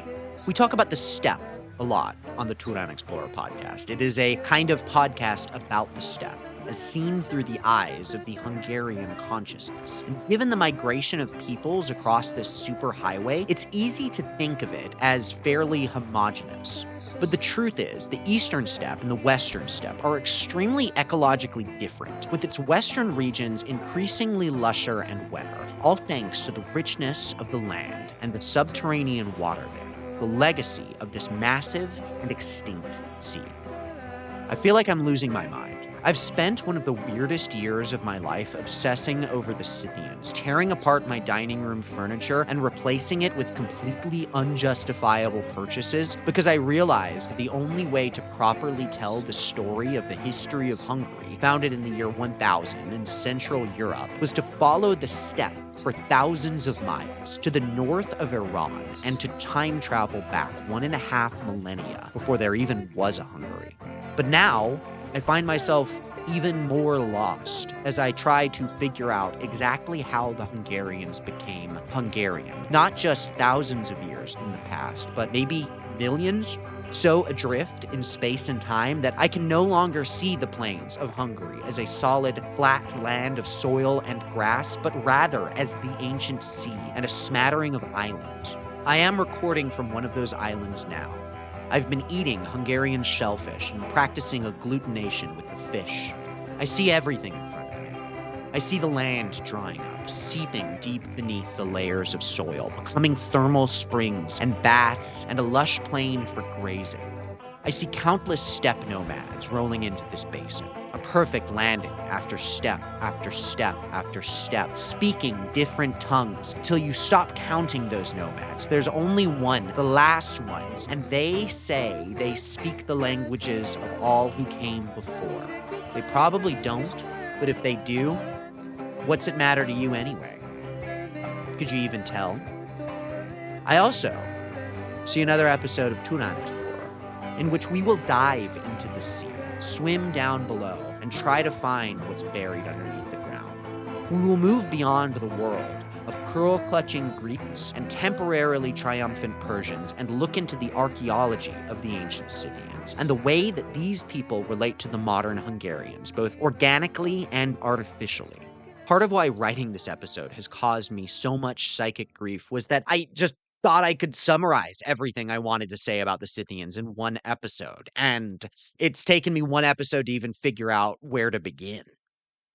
We talk about the steppe a lot on the Turan Explorer podcast. It is a kind of podcast about the steppe, as seen through the eyes of the Hungarian consciousness. And given the migration of peoples across this superhighway, it's easy to think of it as fairly homogeneous. But the truth is, the eastern steppe and the western steppe are extremely ecologically different, with its western regions increasingly lusher and wetter, all thanks to the richness of the land and the subterranean water there, the legacy of this massive and extinct sea. I feel like I'm losing my mind. I've spent one of the weirdest years of my life obsessing over the Scythians, tearing apart my dining room furniture and replacing it with completely unjustifiable purchases because I realized that the only way to properly tell the story of the history of Hungary, founded in the year 1000 in Central Europe, was to follow the steppe for thousands of miles to the north of Iran and to time travel back 1.5 millennia before there even was a Hungary. But now, I find myself even more lost as I try to figure out exactly how the Hungarians became Hungarian. Not just thousands of years in the past, but maybe millions? So adrift in space and time that I can no longer see the plains of Hungary as a solid, flat land of soil and grass, but rather as the ancient sea and a smattering of islands. I am recording from one of those islands now. I've been eating Hungarian shellfish and practicing agglutination with the fish. I see everything in front of me. I see the land drying up, seeping deep beneath the layers of soil, becoming thermal springs and baths and a lush plain for grazing. I see countless steppe nomads rolling into this basin, a perfect landing after step after step after step, speaking different tongues till you stop counting those nomads. There's only one, the last ones, and they say they speak the languages of all who came before. They probably don't, but if they do, what's it matter to you anyway? Could you even tell? I also see another episode of Turan Explorer, in which we will dive into the sea, swim down below, and try to find what's buried underneath the ground. We will move beyond the world of pearl-clutching Greeks and temporarily triumphant Persians and look into the archaeology of the ancient Scythians and the way that these people relate to the modern Hungarians, both organically and artificially. Part of why writing this episode has caused me so much psychic grief was that I just thought I could summarize everything I wanted to say about the Scythians in one episode, and it's taken me one episode to even figure out where to begin.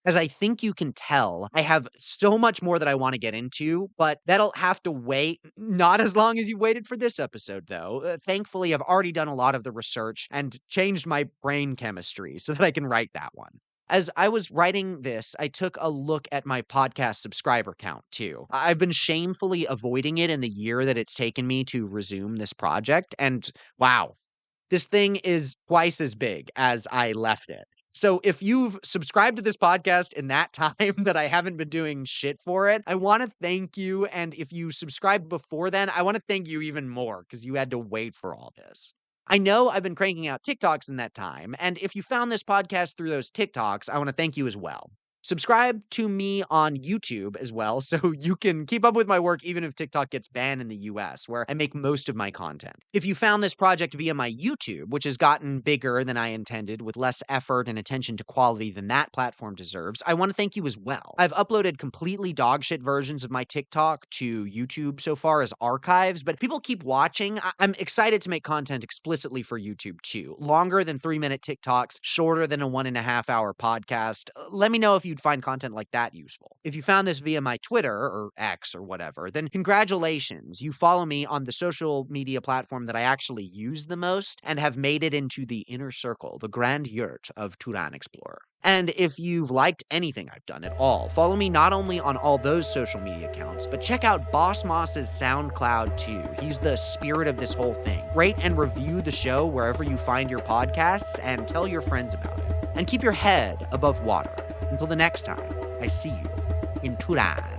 As I think you can tell, I have so much more that I want to get into, but that'll have to wait. Not as long as you waited for this episode, though. Thankfully, I've already done a lot of the research and changed my brain chemistry so that I can write that one. As I was writing this, I took a look at my podcast subscriber count, too. I've been shamefully avoiding it in the year that it's taken me to resume this project, and wow, this thing is twice as big as I left it. So if you've subscribed to this podcast in that time that I haven't been doing shit for it, I want to thank you, and if you subscribed before then, I want to thank you even more, because you had to wait for all this. I know I've been cranking out TikToks in that time, and if you found this podcast through those TikToks, I want to thank you as well. Subscribe to me on YouTube as well, so you can keep up with my work even if TikTok gets banned in the US, where I make most of my content. If you found this project via my YouTube, which has gotten bigger than I intended, with less effort and attention to quality than that platform deserves, I want to thank you as well. I've uploaded completely dogshit versions of my TikTok to YouTube so far as archives, but people keep watching. I'm excited to make content explicitly for YouTube too. Longer than 3-minute TikToks, shorter than a 1.5-hour podcast. Let me know if you you'd find content like that useful. If you found this via my Twitter, or X or whatever, then congratulations. You follow me on the social media platform that I actually use the most and have made it into the inner circle, the grand yurt of Turan Explorer. And if you've liked anything I've done at all, follow me not only on all those social media accounts, but check out Boss Moss's SoundCloud too. He's the spirit of this whole thing. Rate and review the show wherever you find your podcasts and tell your friends about it. And keep your head above water. Until the next time, I see you in Turan.